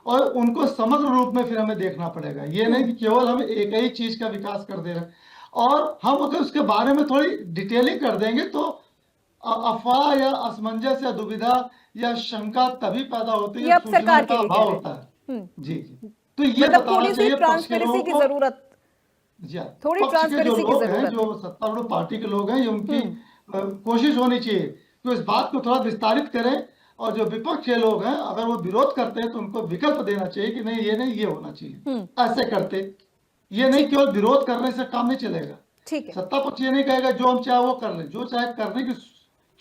और उनको समग्र रूप में फिर हमें देखना पड़ेगा। ये नहीं कि केवल हम एक ही चीज का विकास कर दे रहे हैं, और हम अगर उसके बारे में थोड़ी डिटेलिंग कर देंगे तो अफवाह या असमंजस या दुविधा या शंका तभी पैदा होती ये है, अब सूचना सरकार के का लिए कह अभाव रहे होता है। हैं। जी जी, तो ये मतलब बताना थोड़ी सी चाहिए पक्ष के ट्रांसपेरेंसी लोगों की को। जरूरत, जी हाँ, थोड़ी पक्ष के जो ट्रांसपेरेंसी की लोग हैं, जरूरत है। जो सत्तारूढ़ पार्टी के लोग हैं, ये उनकी कोशिश होनी चाहिए कि इस बात को थोड़ा विस्तारित करें, और जो विपक्ष के लोग हैं अगर वो विरोध करते हैं तो उनको विकल्प देना चाहिए कि नहीं, ये नहीं, ये होना चाहिए, ऐसे करते। ये नहीं केवल विरोध करने से काम नहीं चलेगा। ठीक है। सत्ता पक्ष ये नहीं कहेगा जो हम चाहे वो कर ले, जो चाहे करने की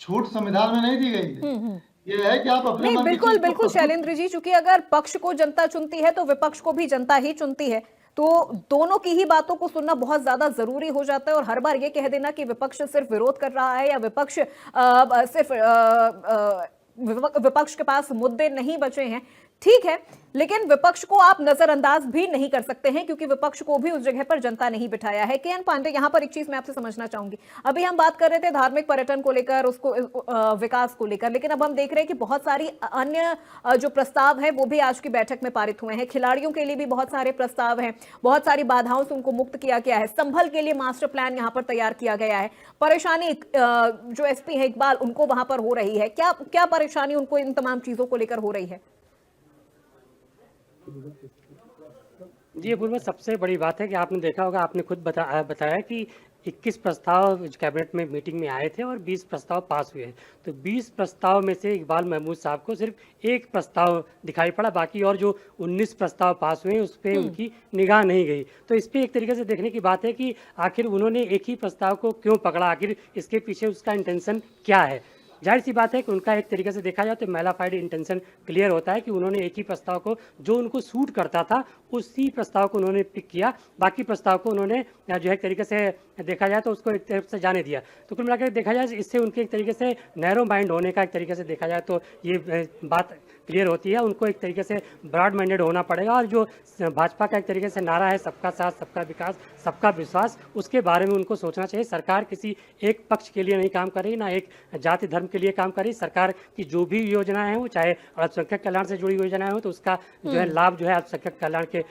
छूट संविधान में नहीं दी गई है। ये है कि आप अपने नहीं, मन की बिल्कुल चीज को बिल्कुल प्रस्तुत शैलेंद्र जी, चूंकि अगर पक्ष को जनता चुनती है तो विपक्ष को भी जनता ही चुनती है, तो दोनों की ही बातों को सुनना बहुत ज्यादा जरूरी हो जाता है। और हर बार ये कह देना कि विपक्ष सिर्फ विरोध कर रहा है या विपक्ष सिर्फ विपक्ष के पास मुद्दे नहीं बचे हैं, ठीक है, लेकिन विपक्ष को आप नजरअंदाज भी नहीं कर सकते हैं, क्योंकि विपक्ष को भी उस जगह पर जनता नहीं बिठाया है। के एन पांडे, यहां पर एक चीज मैं आपसे समझना चाहूंगी। अभी हम बात कर रहे थे धार्मिक पर्यटन को लेकर, उसको विकास को लेकर, लेकिन अब हम देख रहे हैं कि बहुत सारी अन्य जो प्रस्ताव है वो भी आज की बैठक में पारित हुए हैं। खिलाड़ियों के लिए भी बहुत सारे प्रस्ताव हैं, बहुत सारी बाधाओं से उनको मुक्त किया गया है। संभल के लिए मास्टर प्लान यहाँ पर तैयार किया गया है। परेशानी जो एसपी है इकबाल, उनको वहां पर हो रही है, क्या क्या परेशानी उनको इन तमाम चीजों को लेकर हो रही है? जी अपूर्वा, सबसे बड़ी बात है कि आपने देखा होगा, आपने खुद बताया कि 21 प्रस्ताव कैबिनेट में मीटिंग में आए थे और 20 प्रस्ताव पास हुए। तो 20 प्रस्ताव में से इकबाल महमूद साहब को सिर्फ एक प्रस्ताव दिखाई पड़ा, बाकी और जो 19 प्रस्ताव पास हुए उस पर उनकी निगाह नहीं गई। तो इस पर एक तरीके से देखने की बात है कि आखिर उन्होंने एक ही प्रस्ताव को क्यों पकड़ा, आखिर इसके पीछे उसका इंटेंशन क्या है। जाहिर सी बात है कि उनका एक तरीके से देखा जाए तो मैलाफाइड इंटेंशन क्लियर होता है कि उन्होंने एक ही प्रस्ताव को, जो उनको सूट करता था उसी प्रस्ताव को उन्होंने पिक किया, बाकी प्रस्ताव को उन्होंने जो है एक तरीके से देखा जाए तो उसको एक तरफ से जाने दिया। तो कुल मिलाकर देखा जाए इससे उनके एक तरीके से नैरो माइंड होने का एक तरीके से देखा जाए तो ये बात क्लियर होती है। उनको एक तरीके से ब्रॉड माइंडेड होना पड़ेगा, और जो भाजपा का एक तरीके से नारा है सबका साथ, सबका विकास, सबका विश्वास, उसके बारे में उनको सोचना चाहिए। सरकार किसी एक पक्ष के लिए नहीं काम कर रही, ना एक जाति धर्म के लिए काम कर रही। सरकार की जो भी योजनाएं हैं, वो चाहे अल्पसंख्यक कल्याण से जुड़ी योजनाएं हो, तो उसका जो है लाभ जो है अल्पसंख्यक कल्याण के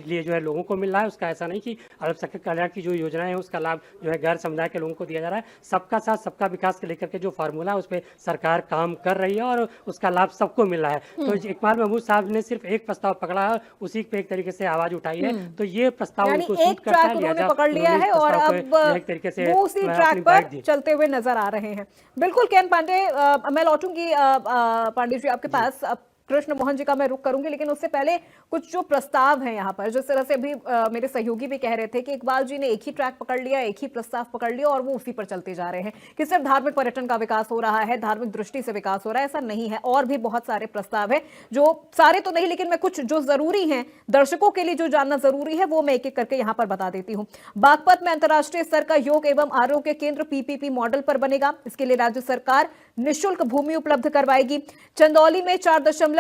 लिए जो है लोगों को मिल रहा है। उसका ऐसा नहीं कि अल्पसंख्यक कल्याण की जो योजनाएं हैं उसका लाभ जो है गैर समुदाय के लोगों को दिया जा रहा है। सबका साथ सबका विकास के लेकर के जो फार्मूला है उस पर सरकार काम कर रही है और उसका लाभ सबको मिल रहा है। तो इकबाल महमूद साहब ने सिर्फ एक प्रस्ताव पकड़ा है, उसी पे एक तरीके से आवाज उठाई है, तो ये प्रस्ताव यानी उनको एक सूट करता है, ट्रैक उन्होंने लिहाजा पकड़ लिया है और अब एक तरीके से वो उसी ट्रैक पर चलते हुए नजर आ रहे हैं। बिल्कुल के एन पांडे, मैं लौटूंगी पांडे जी आपके पास। अब कृष्ण मोहन जी का मैं रुख करूंगी, लेकिन उससे पहले कुछ जो प्रस्ताव हैं यहाँ पर, जिस तरह से अभी मेरे सहयोगी भी कह रहे थे कि इकबाल जी ने एक ही ट्रैक पकड़ लिया, एक ही प्रस्ताव पकड़ लिया और वो उसी पर चलते जा रहे हैं कि सिर्फ धार्मिक पर्यटन का विकास हो रहा है, धार्मिक दृष्टि से विकास हो रहा है, ऐसा नहीं है। और भी बहुत सारे प्रस्ताव है, जो सारे तो नहीं, लेकिन मैं कुछ जो जरूरी है, दर्शकों के लिए जो जानना जरूरी है, वो मैं एक एक करके यहाँ पर बता देती हूँ। बागपत में अंतर्राष्ट्रीय स्तर का योग एवं आरोग्य केंद्र पीपीपी मॉडल पर बनेगा। इसके लिए राज्य सरकार निःशुल्क भूमि उपलब्ध करवाएगी। चंदौली में 4.91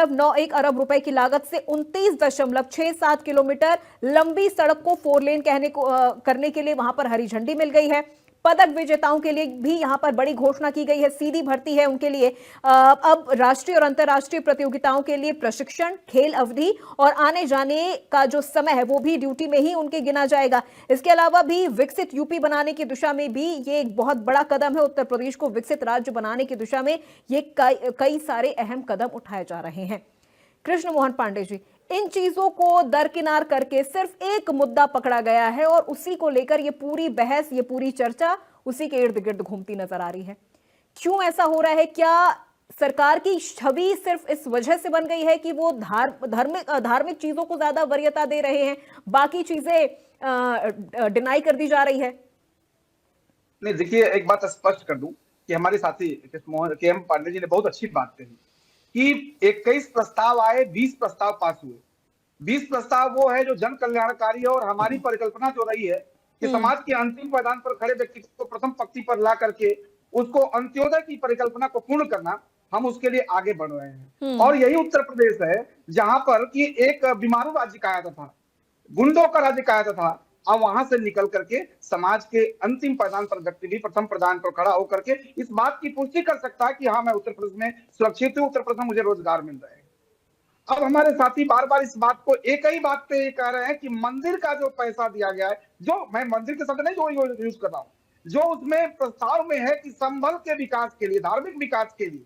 अरब रुपए की लागत से 29.67 किलोमीटर लंबी सड़क को 4 लेन करने के लिए वहां पर हरी झंडी मिल गई है। पदक विजेताओं के लिए भी यहां पर बड़ी घोषणा की गई है, सीधी भर्ती है उनके लिए। अब राष्ट्रीय और अंतर्राष्ट्रीय प्रतियोगिताओं के लिए प्रशिक्षण, खेल अवधि और आने जाने का जो समय है वो भी ड्यूटी में ही उनके गिना जाएगा। इसके अलावा भी विकसित यूपी बनाने की दिशा में भी ये एक बहुत बड़ा कदम है। उत्तर प्रदेश को विकसित राज्य बनाने की दिशा में ये कई सारे अहम कदम उठाए जा रहे हैं। कृष्ण मोहन पांडे जी, इन चीजों को दरकिनार करके सिर्फ एक मुद्दा पकड़ा गया है और उसी को लेकर ये पूरी बहस, ये पूरी चर्चा उसी के इर्द गिर्द घूमती नजर आ रही है। क्यों ऐसा हो रहा है? क्या सरकार की छवि सिर्फ इस वजह से बन गई है कि वो धार्मिक चीजों को ज्यादा वरीयता दे रहे हैं, बाकी चीजें डिनाई कर दी जा रही है? नहीं, देखिए, एक बात स्पष्ट कर दूं कि हमारे साथी के एम पांडे जी ने बहुत अच्छी बात कही कि 21 प्रस्ताव आए, 20 प्रस्ताव पास हुए। 20 प्रस्ताव वो है जो जन कल्याणकारी है, और हमारी परिकल्पना जो रही है कि समाज के अंतिम पायदान पर खड़े व्यक्ति को प्रथम पंक्ति पर ला करके उसको अंत्योदय की परिकल्पना को पूर्ण करना, हम उसके लिए आगे बढ़ रहे हैं। और यही उत्तर प्रदेश है जहां पर कि एक बीमारू राज्य कहा जाता था, गुंडों का राज्य कहा जाता था, अब वहां से निकल करके समाज के अंतिम प्रधान पर व्यक्ति भी प्रथम प्रधान पर खड़ा होकर के इस बात की पुष्टि कर सकता है कि हाँ मैं उत्तर प्रदेश में सुरक्षित हूँ, उत्तर प्रदेश में मुझे रोजगार मिल रहा है। अब हमारे साथी बार बार इस बात को एक ही बात पे ये कह रहे हैं कि मंदिर का जो पैसा दिया गया है, जो मैं मंदिर के शब्द नहीं जो यूज कर रहा हूँ, जो उसमें प्रस्ताव में है कि संभल के विकास के लिए, धार्मिक विकास के लिए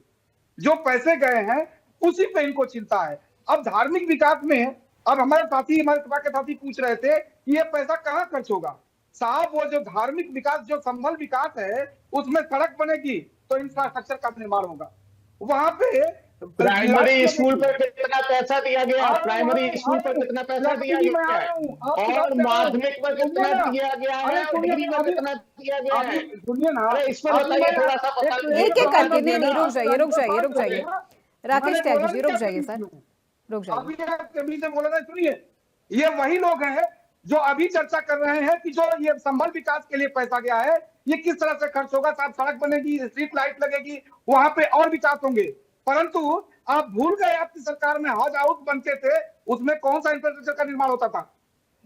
जो पैसे गए हैं उसी पे इनको चिंता है। अब धार्मिक विकास में अब हमारे सभा के साथी पूछ रहे थे कि ये पैसा कहाँ खर्च होगा। साहब वो जो धार्मिक विकास, जो संभल विकास है, उसमें सड़क बनेगी तो इंफ्रास्ट्रक्चर का निर्माण होगा। वहां पे प्राइमरी स्कूल पर कितना पैसा दिया गया, प्राइमरी स्कूल पर कितना पैसा दिया गया है, और माध्यमिक पर कितना दिया गया है, डिग्री में कितना दिया गया है, सुनिए ना, अरे इस पर बताइए थोड़ा सा पता एक एक करके। नहीं, रुक जाइए राकेश त्यागी जी, रुक जाइए सर, रुक जाइए। अभी से बोला ना, सुनिए, ये वही लोग हैं जो अभी चर्चा कर रहे हैं कि जो ये संभल विकास के लिए पैसा गया है ये किस तरह से खर्च होगा। साथ सड़क बनेगी, स्ट्रीट लाइट लगेगी, वहां पे और विकास होंगे। परंतु आप भूल गए, आपकी सरकार में हज हाउस बनते थे, उसमें कौन सा इंफ्रास्ट्रक्चर का निर्माण होता था?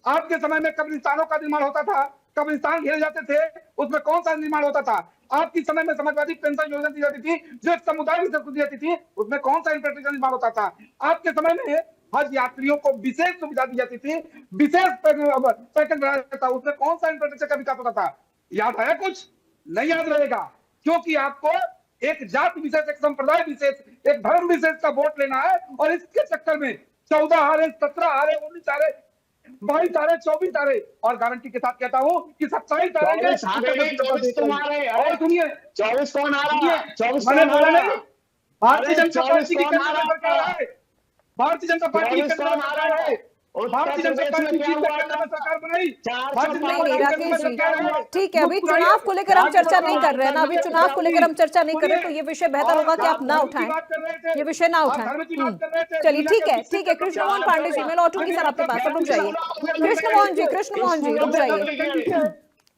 आपके समय में कब्रिस्तानों का निर्माण होता था, कब्रिस्तान घेरे जाते थे, उसमें कौन सा निर्माण होता था? आपकी समय में समाजवादी पेंशन योजना दी जाती थी जो एक समुदाय की तरफ दी जाती थी, उसमें कौन सा इंफ्रास्ट्रक्चर निर्माण होता था? आपके समय में हज यात्रियों को विशेष सुविधा दी जाती थी, विशेष पैकेज बनाया जाता था, उसमें कौन सा इंफ्रास्ट्रक्चर का विकास होता था? याद है? कुछ नहीं याद रहेगा, क्योंकि आपको एक जाति विशेष, एक संप्रदाय विशेष, एक धर्म विशेष का वोट लेना है, और इसके चक्कर में 14 हारे, 17 हारे, 19 हारे, 22 हारे, 24 हारे, और गारंटी के साथ कहता हूँ कि 27 हारे। और सुनिए, 24 कौन आ रहा है? 24 मैंने कौन आ बोला रहा नहीं, है? भारतीय जनता पार्टी की कौन आ रहा है? भारतीय जनता पार्टी की कौन आ रहा है? भारतीय जनता पार्टी की सरकार बनाई। नहीं राकेश जी, ठीक है, अभी चुनाव को लेकर हम चर्चा नहीं कर रहे हैं ना, अभी चुनाव को लेकर हम चर्चा नहीं कर रहे, तो ये विषय बेहतर होगा कि आप ना उठाएं, ये विषय ना उठाएं। चलिए ठीक है, कृष्ण मोहन पांडे जी, मैं लौटूंगी सर आपके पास, रुक जाइए। कृष्ण मोहन जी, रुक जाइए।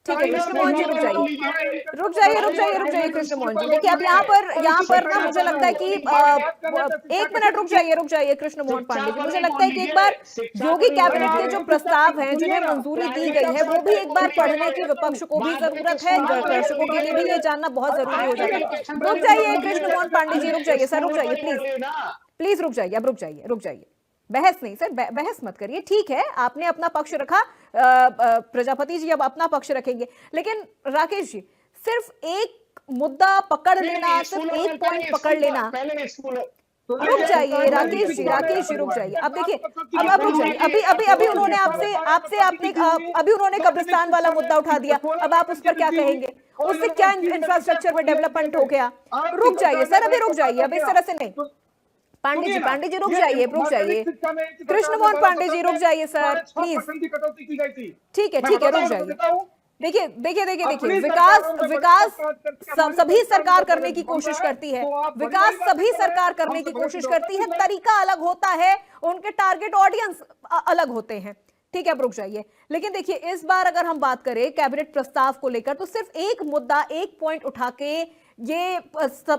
ठीक है कृष्ण मोहन जी, रुक जाइए कृष्ण मोहन जी। देखिए अब यहाँ पर ना मुझे लगता है कि 1 मिनट रुक जाइए कृष्ण मोहन पांडे जी। मुझे लगता है कि एक बार योगी कैबिनेट के जो प्रस्ताव हैं जिन्हें मंजूरी दी गई है वो भी एक बार पढ़ने की विपक्ष को भी जरूरत है, दर्शकों के लिए भी ये जानना बहुत जरूरी हो जाता है। रुक जाइए कृष्ण मोहन पांडे जी, रुक जाइए सर, रुक जाइए प्लीज रुक जाइए, अब रुक जाइए। बहस नहीं सर, बहस मत करिए, ठीक है आपने अपना पक्ष रखा, प्रजापति जी अब अपना पक्ष रखेंगे, लेकिन राकेश जी सिर्फ एक मुद्दा पकड़ लेना, सिर्फ एक पॉइंट पकड़ लेना, रुक जाइए राकेश जी रुक जाइए। अब देखिए अब रुक जाइए, अभी उन्होंने अभी उन्होंने कब्रिस्तान वाला मुद्दा उठा दिया, अब आप उस पर क्या कहेंगे? उससे क्या इंफ्रास्ट्रक्चर में डेवलपमेंट हो गया? रुक जाइए सर, अभी रुक जाइए, अब इस तरह से नहीं। पांडे जी रुक जाइए। कृष्ण मोहन पांडे जी रुक जाइए सर प्लीज, ठीक है रुक जाइए। देखिए विकास सभी सरकार करने की कोशिश करती है, तरीका अलग होता है, उनके टारगेट ऑडियंस अलग होते हैं, ठीक है अब रुक जाइए। लेकिन देखिए इस बार अगर हम बात करें कैबिनेट प्रस्ताव को लेकर तो सिर्फ एक मुद्दा, एक पॉइंट उठा के ये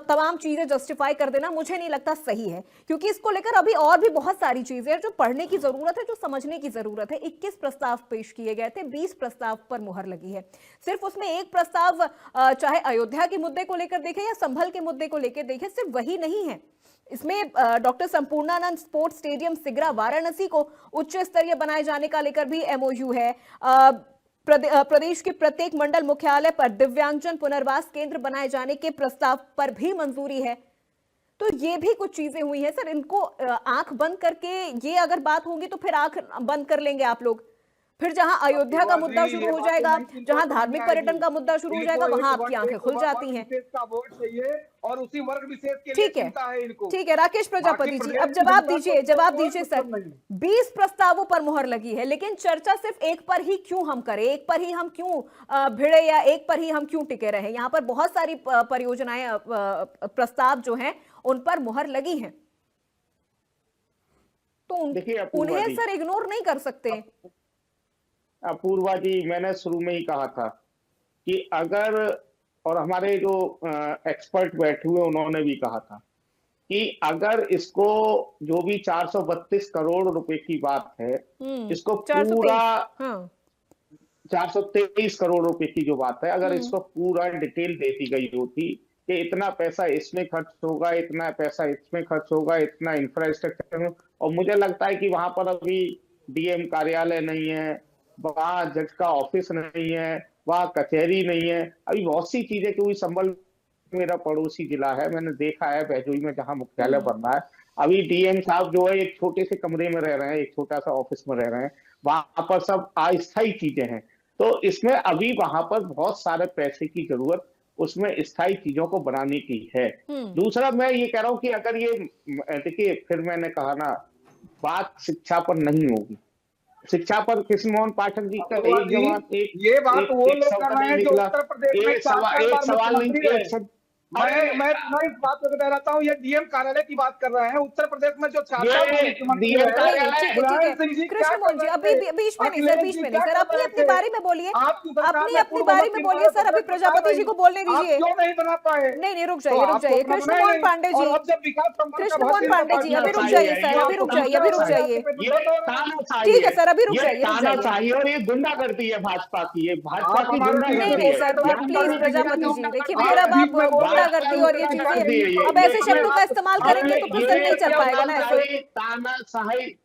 तमाम चीजें जस्टिफाई कर देना मुझे नहीं लगता सही है, क्योंकि इसको लेकर अभी और भी बहुत सारी चीजें हैं जो पढ़ने की जरूरत है, जो समझने की जरूरत है। 21 प्रस्ताव पेश किए गए थे, 20 प्रस्ताव पर मुहर लगी है। सिर्फ उसमें एक प्रस्ताव चाहे अयोध्या के मुद्दे को लेकर देखें या संभल के मुद्दे को लेकर देखें, सिर्फ वही नहीं है। इसमें doctor Sampurnanand sports stadium Sigra Varanasi को उच्च स्तरीय बनाए जाने का लेकर भी एमओयू है। प्रदेश के प्रत्येक मंडल मुख्यालय पर दिव्यांगजन पुनर्वास केंद्र बनाए जाने के प्रस्ताव पर भी मंजूरी है। तो ये भी कुछ चीजें हुई हैं सर, इनको आंख बंद करके ये अगर बात होगी तो फिर आंख बंद कर लेंगे आप लोग। फिर जहां अयोध्या का मुद्दा शुरू हो जाएगा, जहां धार्मिक पर्यटन का मुद्दा शुरू हो जाएगा, वहां आपकी आंखें खुल जाती हैं। और उसी वर्ग विशेष के लिए ठीक है राकेश प्रजापति जी, अब जवाब दीजिए सर। 20 प्रस्तावों पर मुहर लगी है, लेकिन चर्चा सिर्फ एक पर ही क्यों हम करें, एक पर ही हम क्यों भिड़े या एक पर ही हम क्यों टिके रहे? यहाँ पर बहुत सारी परियोजनाएं, प्रस्ताव जो हैं उन पर मुहर लगी हैं, तो उन्हें सर इग्नोर नहीं कर सकते। अपूर्वा जी, मैंने शुरू में ही कहा था कि अगर, और हमारे जो एक्सपर्ट बैठे हुए उन्होंने भी कहा था कि अगर इसको जो भी 432 करोड़ रुपए की बात है, इसको पूरा 423 करोड़ रुपए की जो बात है, अगर इसको पूरा डिटेल दे दी गई होती कि इतना पैसा इसमें खर्च होगा, इतना पैसा इसमें खर्च होगा, इतना इंफ्रास्ट्रक्चर में, और मुझे लगता है कि वहां पर अभी डीएम कार्यालय नहीं है, वहां जज का ऑफिस नहीं है, वहां कचहरी नहीं है, अभी बहुत सी चीजें, क्योंकि संभल मेरा पड़ोसी जिला है, मैंने देखा है भैजोई में जहां मुख्यालय बन रहा है, अभी डीएम साहब जो है एक छोटे से कमरे में रह रहे हैं, एक छोटा सा ऑफिस में रह रहे हैं, वहां पर सब अस्थायी चीजें हैं। तो इसमें अभी वहां पर बहुत सारे पैसे की जरूरत उसमें स्थायी चीजों को बनाने की है। दूसरा मैं ये कह रहा हूँ कि अगर ये, देखिए फिर मैंने कहा ना, बात शिक्षा पर नहीं होगी, शिक्षा पर कृष्ण मोहन पाठक जी का एक जवान, ये बात वो लोग कर रहे हैं जो उत्तर प्रदेश में एक सवाल नहीं, मैं इस बात को कह रहा हूँ, ये डीएम कार्यालय की बात कर रहे हैं, उत्तर प्रदेश में जो डीएम कार्यालय, कृष्ण मोहन जी अभी बीच में नहीं सर, बीच में नहीं सर, अपनी अपनी बारी में बोलिए, अपनी बारी में बोलिए सर, अभी प्रजापति जी को बोलने दीजिए। क्यों नहीं बना पाए? नहीं, रुक जाइए, कृष्ण मोहन पांडे जी, कृष्ण मोहन पांडे जी अभी रुक जाइए सर, अभी रुक जाइए, ठीक है सर, अभी रुक जाइए, और ये गुंडागर्दी है भाजपा की, ये भाजपा की नहीं सर, प्लीज प्रजापति जी, देखिए मेरा बाप गुंडागर्दी और ये चीजें, अब ऐसे शब्दों का इस्तेमाल करेंगे तो फिर नहीं चल पाएगा ना ऐसे।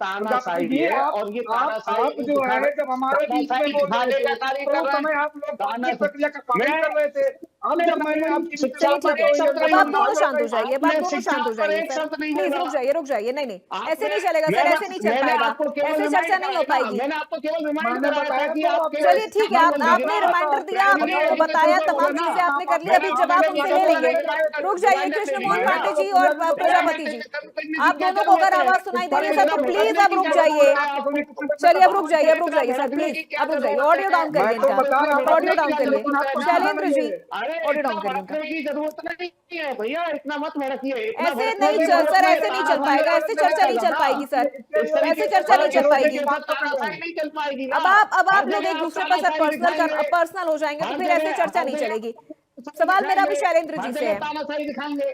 तानाशाही है, और ये तानाशाही जो है, जब हमारे बीच में बोल रहे थे तो समय आप लोग इस प्रक्रिया का पालन कर रहे थे, अब जब मैंने आपकी अब आप दोनों शांत हो जाइए, अब आप दोनों शांत हो जाइए सर, प्लीज रुक जाइए, नहीं ऐसे नहीं चलेगा सर, ऐसे नहीं चल पाएगा, ऐसे चर्चा नहीं हो पाएगी। मैंने आपको केवल रिमाइंड कराया था कि आप चलिए ठीक है, आपने रिमाइंडर दिया, आपने बताया, तमाम चीजें आपने कर ली, अभी जवाब हमसे ले लेंगे। रुक जाइए कृष्ण मोहन पांडे जी और प्रजापति जी, आप दोनों को अगर आवाज सुनाई दे रही है सर तो प्लीज अब रुक जाइए, चलिए अब रुक जाइए सर, प्लीज अब रुक जाइए, ऑडियो डाउन करिए इनका, ऑडियो डाउन करिए, शैलेंद्र जी ऑडियो डाउन करिए इनका। की जरूरत नहीं है भैया, इतना मत भड़किए, ऐसे नहीं चल सर, ऐसे नहीं चल पाएगा, ऐसे चर्चा नहीं चल पाएगी सर, ऐसे चर्चा नहीं चल पाएगी। नहीं चल पाएगी। अब आप लोग एक दूसरे पर सर पर्सनल हो जाएंगे तो फिर ऐसे चर्चा नहीं चलेगी। सवाल मेरा भी शैलेंद्र जी से है। तानाशाही दिखाएंगे,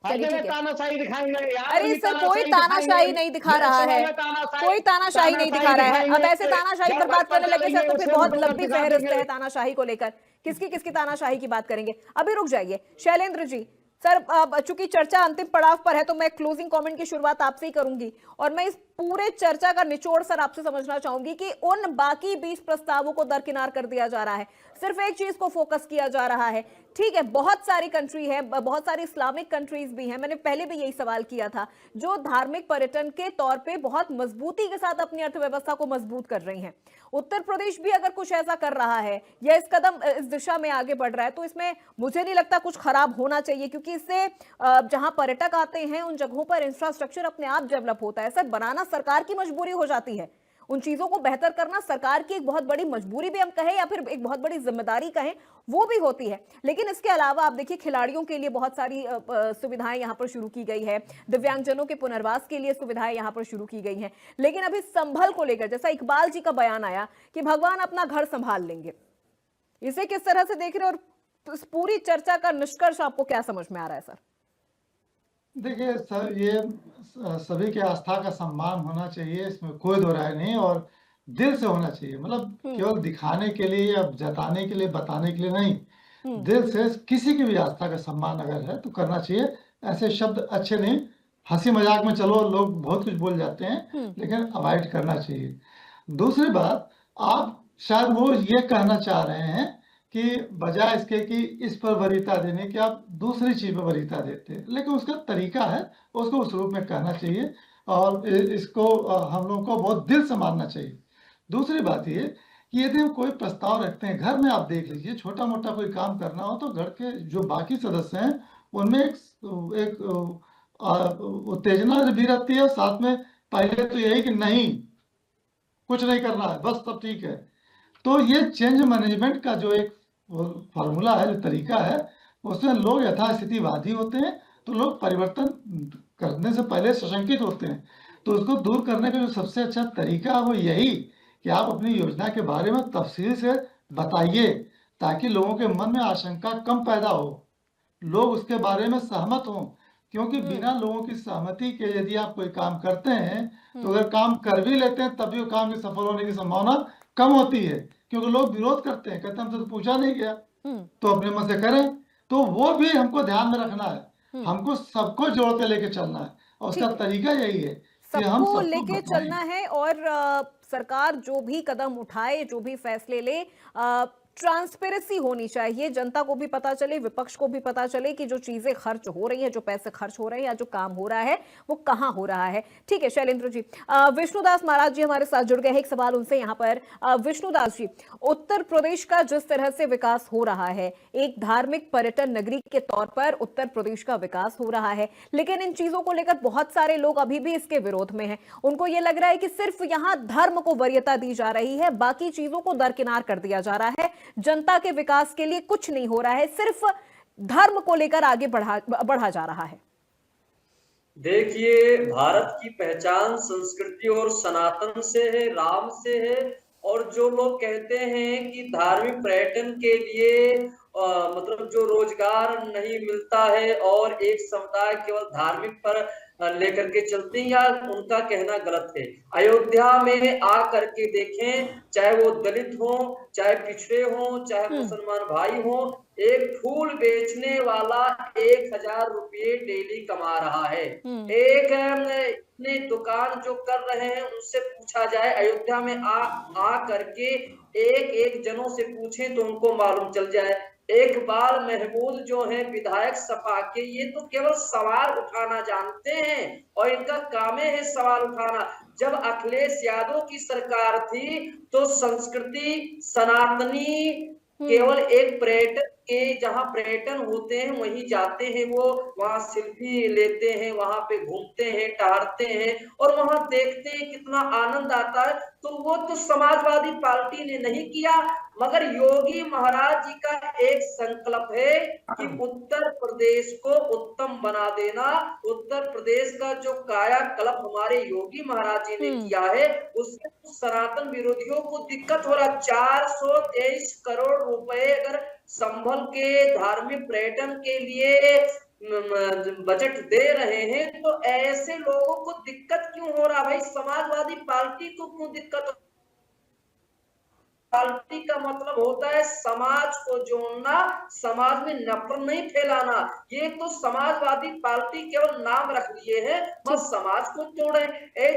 तानाशाही दिखाएंगे यार। अरे सर कोई तानाशाही नहीं दिखा रहा है, कोई तानाशाही नहीं दिखा रहा है। अब ऐसे तानाशाही पर बात करने लगे सर तो फिर बहुत लंबी फहरिस्त है तानाशाही को लेकर, किसकी तानाशाही की बात करेंगे। अभी रुक जाइए शैलेंद्र जी, सर चूंकि चर्चा अंतिम पड़ाव पर है तो मैं क्लोजिंग कमेंट की शुरुआत आपसे ही करूंगी, और मैं इस पूरे चर्चा का निचोड़ सर आपसे समझना चाहूंगी कि उन बाकी 20 प्रस्तावों को दरकिनार कर दिया जा रहा है, सिर्फ एक चीज को फोकस किया जा रहा है। ठीक है, बहुत सारी कंट्री है, बहुत सारी इस्लामिक कंट्रीज भी हैं, मैंने पहले भी यही सवाल किया था, जो धार्मिक पर्यटन के तौर पे बहुत मजबूती के साथ अपनी अर्थव्यवस्था को मजबूत कर रही हैं। उत्तर प्रदेश भी अगर कुछ ऐसा कर रहा है या इस कदम इस दिशा में आगे बढ़ रहा है तो इसमें मुझे नहीं लगता कुछ खराब होना चाहिए, क्योंकि इससे जहां पर्यटक आते हैं उन जगहों पर इंफ्रास्ट्रक्चर अपने आप डेवलप होता है। सर बनाना सरकार की मजबूरी हो जाती है, उन चीजों को बेहतर करना सरकार की एक बहुत बड़ी मजबूरी भी हम कहें या फिर एक बहुत बड़ी जिम्मेदारी कहें, वो भी होती है। लेकिन इसके अलावा आप देखिए खिलाड़ियों के लिए बहुत सारी सुविधाएं यहां पर शुरू की गई है, दिव्यांगजनों के पुनर्वास के लिए सुविधाएं यहां पर शुरू की गई हैं। लेकिन अभी संभल को लेकर जैसा इकबाल जी का बयान आया कि भगवान अपना घर संभाल लेंगे, इसे किस तरह से देख रहे हैं और इस पूरी चर्चा का निष्कर्ष आपको क्या समझ में आ रहा है सर? देखिए सर, ये सभी के आस्था का सम्मान होना चाहिए, इसमें कोई दो राय नहीं, और दिल से होना चाहिए, मतलब केवल दिखाने के लिए या जताने के लिए बताने के लिए नहीं, दिल से किसी की भी आस्था का सम्मान अगर है तो करना चाहिए। ऐसे शब्द अच्छे नहीं, हंसी मजाक में चलो लोग बहुत कुछ बोल जाते हैं, लेकिन अवॉइड करना चाहिए। दूसरी बात, आप शायद वो ये कहना चाह रहे हैं कि बजाय इसके कि इस पर वरीयता देने की आप दूसरी चीज पर वरीयता देते हैं, लेकिन उसका तरीका है, उसको उस रूप में कहना चाहिए और इसको हम लोगों को बहुत दिल से मानना चाहिए। दूसरी बात ये कि यदि हम कोई प्रस्ताव रखते हैं, घर में आप देख लीजिए, छोटा मोटा कोई काम करना हो तो घर के जो बाकी सदस्य हैं उनमें एक उत्तेजना भी रहती है, साथ में पहले तो यही कि नहीं कुछ नहीं करना है बस सब ठीक है। तो ये चेंज मैनेजमेंट का जो एक फार्मूला है, जो तरीका है, उसमें लोग यथास्थितिवादी होते हैं, तो लोग परिवर्तन करने से पहले सशंकित होते हैं। तो उसको दूर करने का जो सबसे अच्छा तरीका है वो यही कि आप अपनी योजना के बारे में तफसील से बताइए, ताकि लोगों के मन में आशंका कम पैदा हो, लोग उसके बारे में सहमत हों। क्योंकि बिना लोगों की सहमति के यदि आप कोई काम करते हैं तो अगर काम कर भी लेते हैं तब भी वो काम के सफल होने की संभावना कम होती है, क्योंकि लोग विरोध करते हैं, कहते हैं हमसे तो पूछा नहीं गया, तो अपने मन से करें। तो वो भी हमको ध्यान में रखना है, हमको सबको जोड़ के लेके चलना है, और उसका ठीक है। तरीका यही है कि हम सबको सबको लेके बताएं। चलना है और सरकार जो भी कदम उठाए, जो भी फैसले ले, ट्रांसपेरेंसी होनी चाहिए, जनता को भी पता चले, विपक्ष को भी पता चले कि जो चीजें खर्च हो रही है, जो पैसे खर्च हो रहे हैं या जो काम हो रहा है वो कहां हो रहा है। ठीक है शैलेंद्र जी। विष्णुदास महाराज जी हमारे साथ जुड़ गए हैं, एक सवाल उनसे यहां पर। विष्णुदास जी, उत्तर प्रदेश का जिस तरह से विकास हो रहा है, एक धार्मिक पर्यटन नगरी के तौर पर उत्तर प्रदेश का विकास हो रहा है, लेकिन इन चीजों को लेकर बहुत सारे लोग अभी भी इसके विरोध में हैं। उनको ये लग रहा है कि सिर्फ यहां धर्म को वरीयता दी जा रही है, बाकी चीजों को दरकिनार कर दिया जा रहा है, जनता के विकास के लिए कुछ नहीं हो रहा है, सिर्फ धर्म को लेकर आगे बढ़ा जा रहा है। देखिए, भारत की पहचान संस्कृति और सनातन से है, राम से है। और जो लोग कहते हैं कि धार्मिक पर्यटन के लिए मतलब जो रोजगार नहीं मिलता है और एक समुदाय केवल धार्मिक पर लेकर के चलते हैं, या उनका कहना गलत है। अयोध्या में आ करके देखें, चाहे वो दलित हो, चाहे पिछड़े हो, चाहे मुसलमान भाई हो, एक फूल बेचने वाला 1000 रुपये डेली कमा रहा है। एक अपने दुकान जो कर रहे हैं उनसे पूछा जाए, अयोध्या में आ करके एक एक जनों से पूछें तो उनको मालूम चल जाए। इकबाल महमूद जो है विधायक सपा के, ये तो केवल सवाल उठाना जानते हैं और इनका काम है सवाल उठाना। जब अखिलेश यादव की सरकार थी तो संस्कृति सनातनी केवल एक पर्यटन के, जहाँ पर्यटन होते हैं वहीं जाते हैं, वो वहां सेल्फी लेते हैं, वहां पे घूमते हैं, टहलते हैं और वहां देखते हैं कितना आनंद आता है। तो वो तो समाजवादी पार्टी ने नहीं किया, मगर योगी महाराज जी का एक संकल्प है कि उत्तर प्रदेश को उत्तम बना देना। उत्तर प्रदेश का जो कायाकल्प हमारे योगी महाराज जी ने किया है, उससे सनातन विरोधियों को दिक्कत हो रहा। 423 करोड़ रुपए अगर संभल के धार्मिक पर्यटन के लिए बजट दे रहे हैं, तो ऐसे लोगों को दिक्कत क्यों हो रहा भाई? समाजवादी पार्टी को क्यों दिक्कत? पार्टी का मतलब होता है समाज को जोड़ना, समाज में नफरत नहीं फैलाना। ये तो समाजवादी पार्टी केवल नाम रख लिए हैं, बस समाज को तोड़े।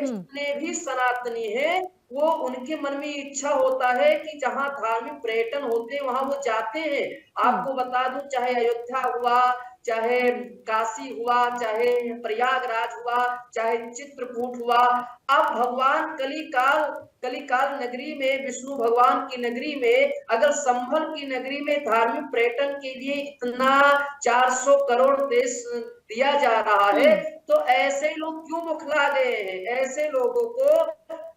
जितने भी सनातनी हैं वो, उनके मन में इच्छा होता है कि जहां धार्मिक पर्यटन होते हैं वहां वो जाते हैं। आपको बता दूं, चाहे अयोध्या हुआ, चाहे काशी हुआ, चाहे प्रयागराज हुआ, चाहे चित्रकूट हुआ, अब भगवान कलिकाल नगरी में, विष्णु भगवान की नगरी में, अगर संभल की नगरी में धार्मिक पर्यटन के लिए इतना 400 करोड़ देश दिया जा रहा है, तो ऐसे लोग क्यों मुखला गए हैं? ऐसे लोगों को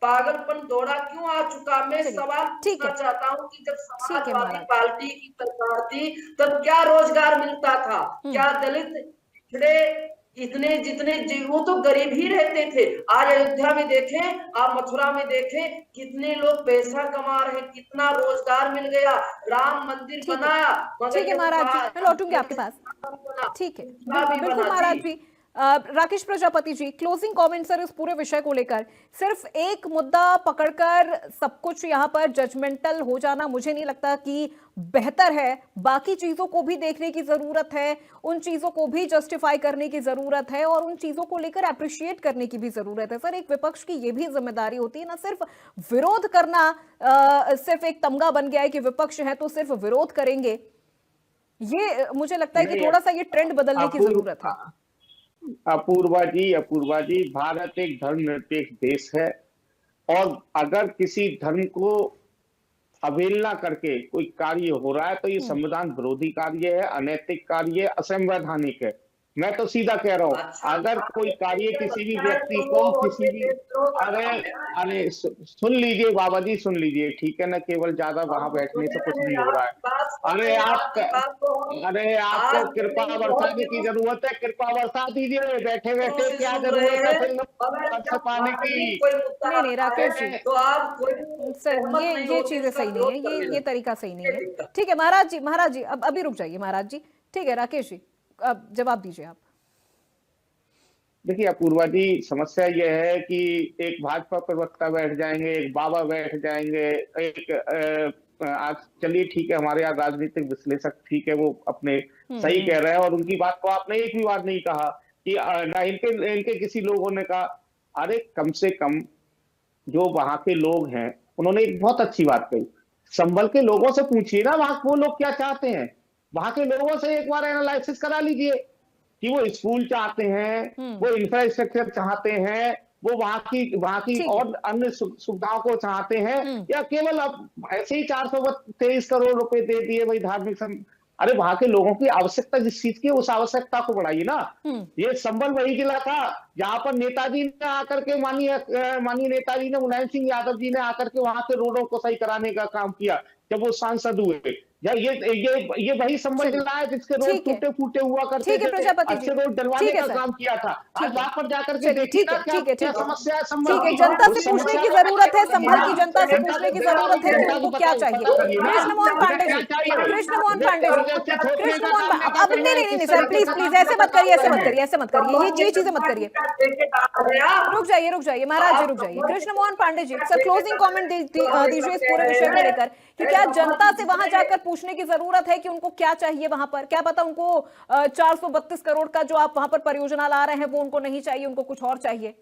पागलपन दौड़ा क्यों आ चुका? मैं सवाल पूछना चाहता हूँ कि जब समाजवादी पार्टी की सरकार थी तब क्या रोजगार मिलता था? क्या दलित पिछड़े इतने जितने वो तो गरीब ही रहते थे। आज अयोध्या में देखें, आप मथुरा में देखें, कितने लोग पैसा कमा रहे, कितना रोजगार मिल गया, राम मंदिर बनाया। ठीक है महाराज जी, मैं लौटूंगी आपके पास। ठीक है, बिल्कुल महाराज जी। Rakesh Prajapati ji, closing comment sir इस पूरे विषय को लेकर। सिर्फ एक मुद्दा पकड़कर सब कुछ यहाँ पर जजमेंटल हो जाना मुझे नहीं लगता कि बेहतर है। बाकी चीजों को भी देखने की जरूरत है, उन चीजों को भी जस्टिफाई करने की जरूरत है और उन चीजों को लेकर अप्रिशिएट करने की भी जरूरत है। सर, एक विपक्ष की ये भी जिम्मेदारी होती है ना, सिर्फ विरोध करना सिर्फ एक तमगा बन गया है कि विपक्ष है तो सिर्फ विरोध करेंगे। ये मुझे लगता है कि थोड़ा सा ये ट्रेंड बदलने की जरूरत है। अपूर्वा जी, भारत एक धर्मनिरपेक्ष देश है और अगर किसी धर्म को अवहेलना करके कोई कार्य हो रहा है तो ये संविधान विरोधी कार्य है, अनैतिक कार्य है, असंवैधानिक है। मैं तो सीधा कह रहा हूँ, अगर कोई कार्य किसी भी व्यक्ति को किसी भी अरे सुन लीजिए बाबा जी, सुन लीजिए, ठीक है ना, केवल ज्यादा वहां बैठने से कुछ नहीं हो रहा है। अरे आपको कृपा बरसाने की जरूरत है, कृपा बरसा दीजिए। बैठे बैठे क्या जरूरत है फिर पाने की? नहीं राकेश जी, तो आप सर ये चीजें सही नहीं है, ये तरीका सही नहीं है। ठीक है महाराज जी, अब अभी रुक जाइए महाराज जी। ठीक है राकेश जी, अब जवाब दीजिए आप। देखिए अपूर्वा जी, समस्या यह है कि एक भाजपा प्रवक्ता बैठ जाएंगे, एक बाबा बैठ जाएंगे, एक आज चलिए ठीक है, हमारे यहाँ राजनीतिक विश्लेषक ठीक है, वो अपने सही कह रहे हैं और उनकी बात को आपने एक भी बार नहीं कहा कि ना इनके किसी लोगों ने कहा। अरे कम से कम जो वहां के लोग हैं उन्होंने एक बहुत अच्छी बात कही, संभल के लोगों से पूछिए ना वहां वो लोग क्या चाहते हैं, वहां के लोगों से एक बार एनालिसिस करा लीजिए कि वो स्कूल चाहते हैं, वो इंफ्रास्ट्रक्चर चाहते हैं, वो वहां की ठीक है। और अन्य सुविधाओं को चाहते हैं, या केवल अब ऐसे ही 423 करोड़ रुपए दे दिए भाई धार्मिक अरे वहां के लोगों की आवश्यकता जिस चीज की उस आवश्यकता को बढ़ाइए ना। ये संबल वही जिला था जहां पर नेताजी ने आकर के माननीय नेताजी ने मुलायम सिंह यादव जी ने आकर के वहां के रोडों को सही कराने का काम किया जब वो सांसद हुए। या ये वही संबल जिला है जिसके रोड ठीक है। टूटे फूटे हुआ करते ठीक है थे, प्रजापति जी, अच्छे रोड डलवाने ठीक है का सर। काम किया था। आज वहां पर जाकर के चलिए, देखिए ठीक है, ना क्या ठीक है, क्या ठीक है। समस्या है संबल ठीक है, की। जनता उस से पूछने समस्या की को जरूरत है, बताइए संभल की ना। जनता से पूछने की जरूरत है कि जनता उनको को क्या पता चाहिए। करिए ना। कृष्ण मोहन पांडे जी, कृष्ण मोहन पांडे जी, कृष्ण मोहन अब नहीं सर, प्लीज प्लीज ऐसे मत करिए, ऐसे मत करिए, ऐसे मत करिए, ये चीजें मत करिए। रुक जाइए महाराज जी, रुक जाइए। Krishna Mohan Pandey ji, sir closing comment दीजिए इस पूरे विषय को लेकर कि क्या जनता से वहां जाकर पूछने की जरूरत है कि उनको क्या चाहिए वहां पर, क्या पता उनको 432 करोड़ का जो आप वहां पर परियोजना ला रहे हैं वो उनको नहीं चाहिए, उनको कुछ और चाहिए।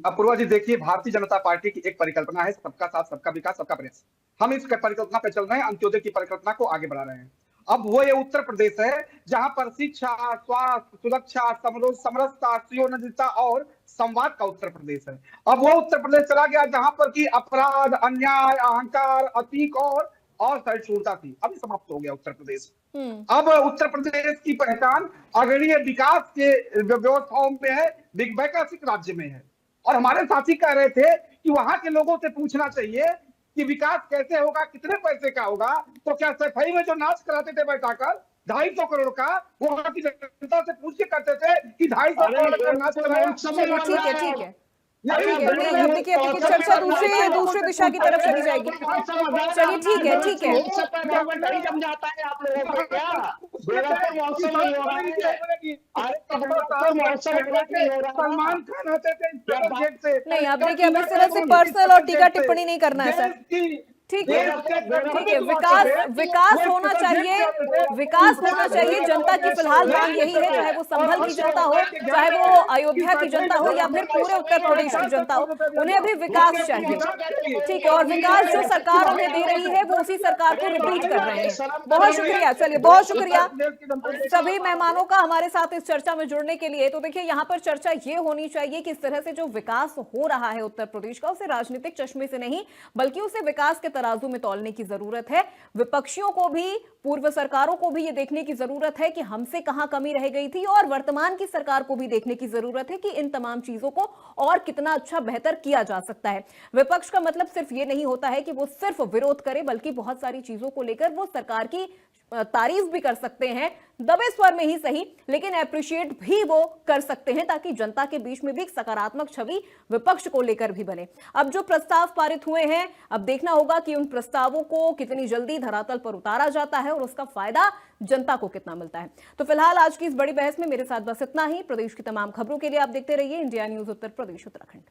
अपूर्वा जी देखिए, भारतीय जनता पार्टी की एक परिकल्पना है सबका साथ सबका विकास सबका प्रयास। हम इस परिकल्पना पे चल रहे हैं, अंत्योदय की परिकल्पना को आगे बढ़ा रहे हैं। अब वो ये उत्तर प्रदेश है जहां पर शिक्षा, स्वास्थ्य, सुरक्षा, समरसता, सुयोजनता और संवाद का उत्तर प्रदेश है। अब वो उत्तर प्रदेश चला गया जहां पर की अपराध, अन्याय, अहंकार, अतीक और सहिष्णुता थी। अभी समाप्त हो गया उत्तर प्रदेश। अब उत्तर प्रदेश की पहचान अग्रणीय विकास के व्यवस्थाओं में है, वैकल्पिक राज्य में है। और हमारे साथी कह रहे थे कि वहां के लोगों से पूछना चाहिए कि विकास कैसे होगा, कितने पैसे का होगा। तो क्या सफाई में जो नाच कराते थे बैठाकर 250 करोड़ का, वो वहां की जनता से पूछ के करते थे कि 250 करोड़ का नाच कराया। चलिए ठीक है, ठीक है, ठीक है। नहीं अब देखिए चर्चा दूसरी दिशा की तरफ चली जाएगी। चलिए ठीक है, ठीक है। जम जाता है आप लोगों को क्या? मौसम नहीं हो रहा है। सलमान खान होते थे नहीं आप देखिए, अब इस तरह से पर्सनल और टीका टिप्पणी नहीं करना है सर। ठीक है, ठीक है। विकास होना चाहिए, विकास होना चाहिए। जनता की फिलहाल मांग यही है, चाहे वो संभल की जनता हो, चाहे वो अयोध्या की जनता हो या फिर पूरे उत्तर प्रदेश की जनता हो, उन्हें अभी विकास चाहिए। ठीक है, और विकास जो सरकार उन्हें दे रही है वो उसी सरकार को रिपीट कर रहे हैं। बहुत शुक्रिया, चलिए बहुत शुक्रिया सभी मेहमानों का हमारे साथ इस चर्चा में जुड़ने के लिए। तो देखिए यहाँ पर चर्चा ये होनी चाहिए कि इस तरह से जो विकास हो रहा है उत्तर प्रदेश का, उसे राजनीतिक चश्मे से नहीं बल्कि उसे विकास के तराजू में तौलने की जरूरत है। विपक्षियों को भी, पूर्व सरकारों को भी ये देखने की जरूरत है कि हमसे कहां कमी रह गई थी, और वर्तमान की सरकार को भी देखने की जरूरत है कि इन तमाम चीजों को और कितना अच्छा बेहतर किया जा सकता है। विपक्ष का मतलब सिर्फ ये नहीं होता है कि वो सिर्फ विरोध करे, बल्कि बहुत सारी चीजों को लेकर वो सरकार की तारीफ भी कर सकते हैं, दबे स्वर में ही सही, लेकिन अप्रिशिएट भी वो कर सकते हैं, ताकि जनता के बीच में भी एक सकारात्मक छवि विपक्ष को लेकर भी बने। अब जो प्रस्ताव पारित हुए हैं, अब देखना होगा कि उन प्रस्तावों को कितनी जल्दी धरातल पर उतारा जाता है और उसका फायदा जनता को कितना मिलता है। तो फिलहाल आज की इस बड़ी बहस में मेरे साथ बस इतना ही। प्रदेश की तमाम खबरों के लिए आप देखते रहिए इंडिया न्यूज उत्तर प्रदेश उत्तराखंड।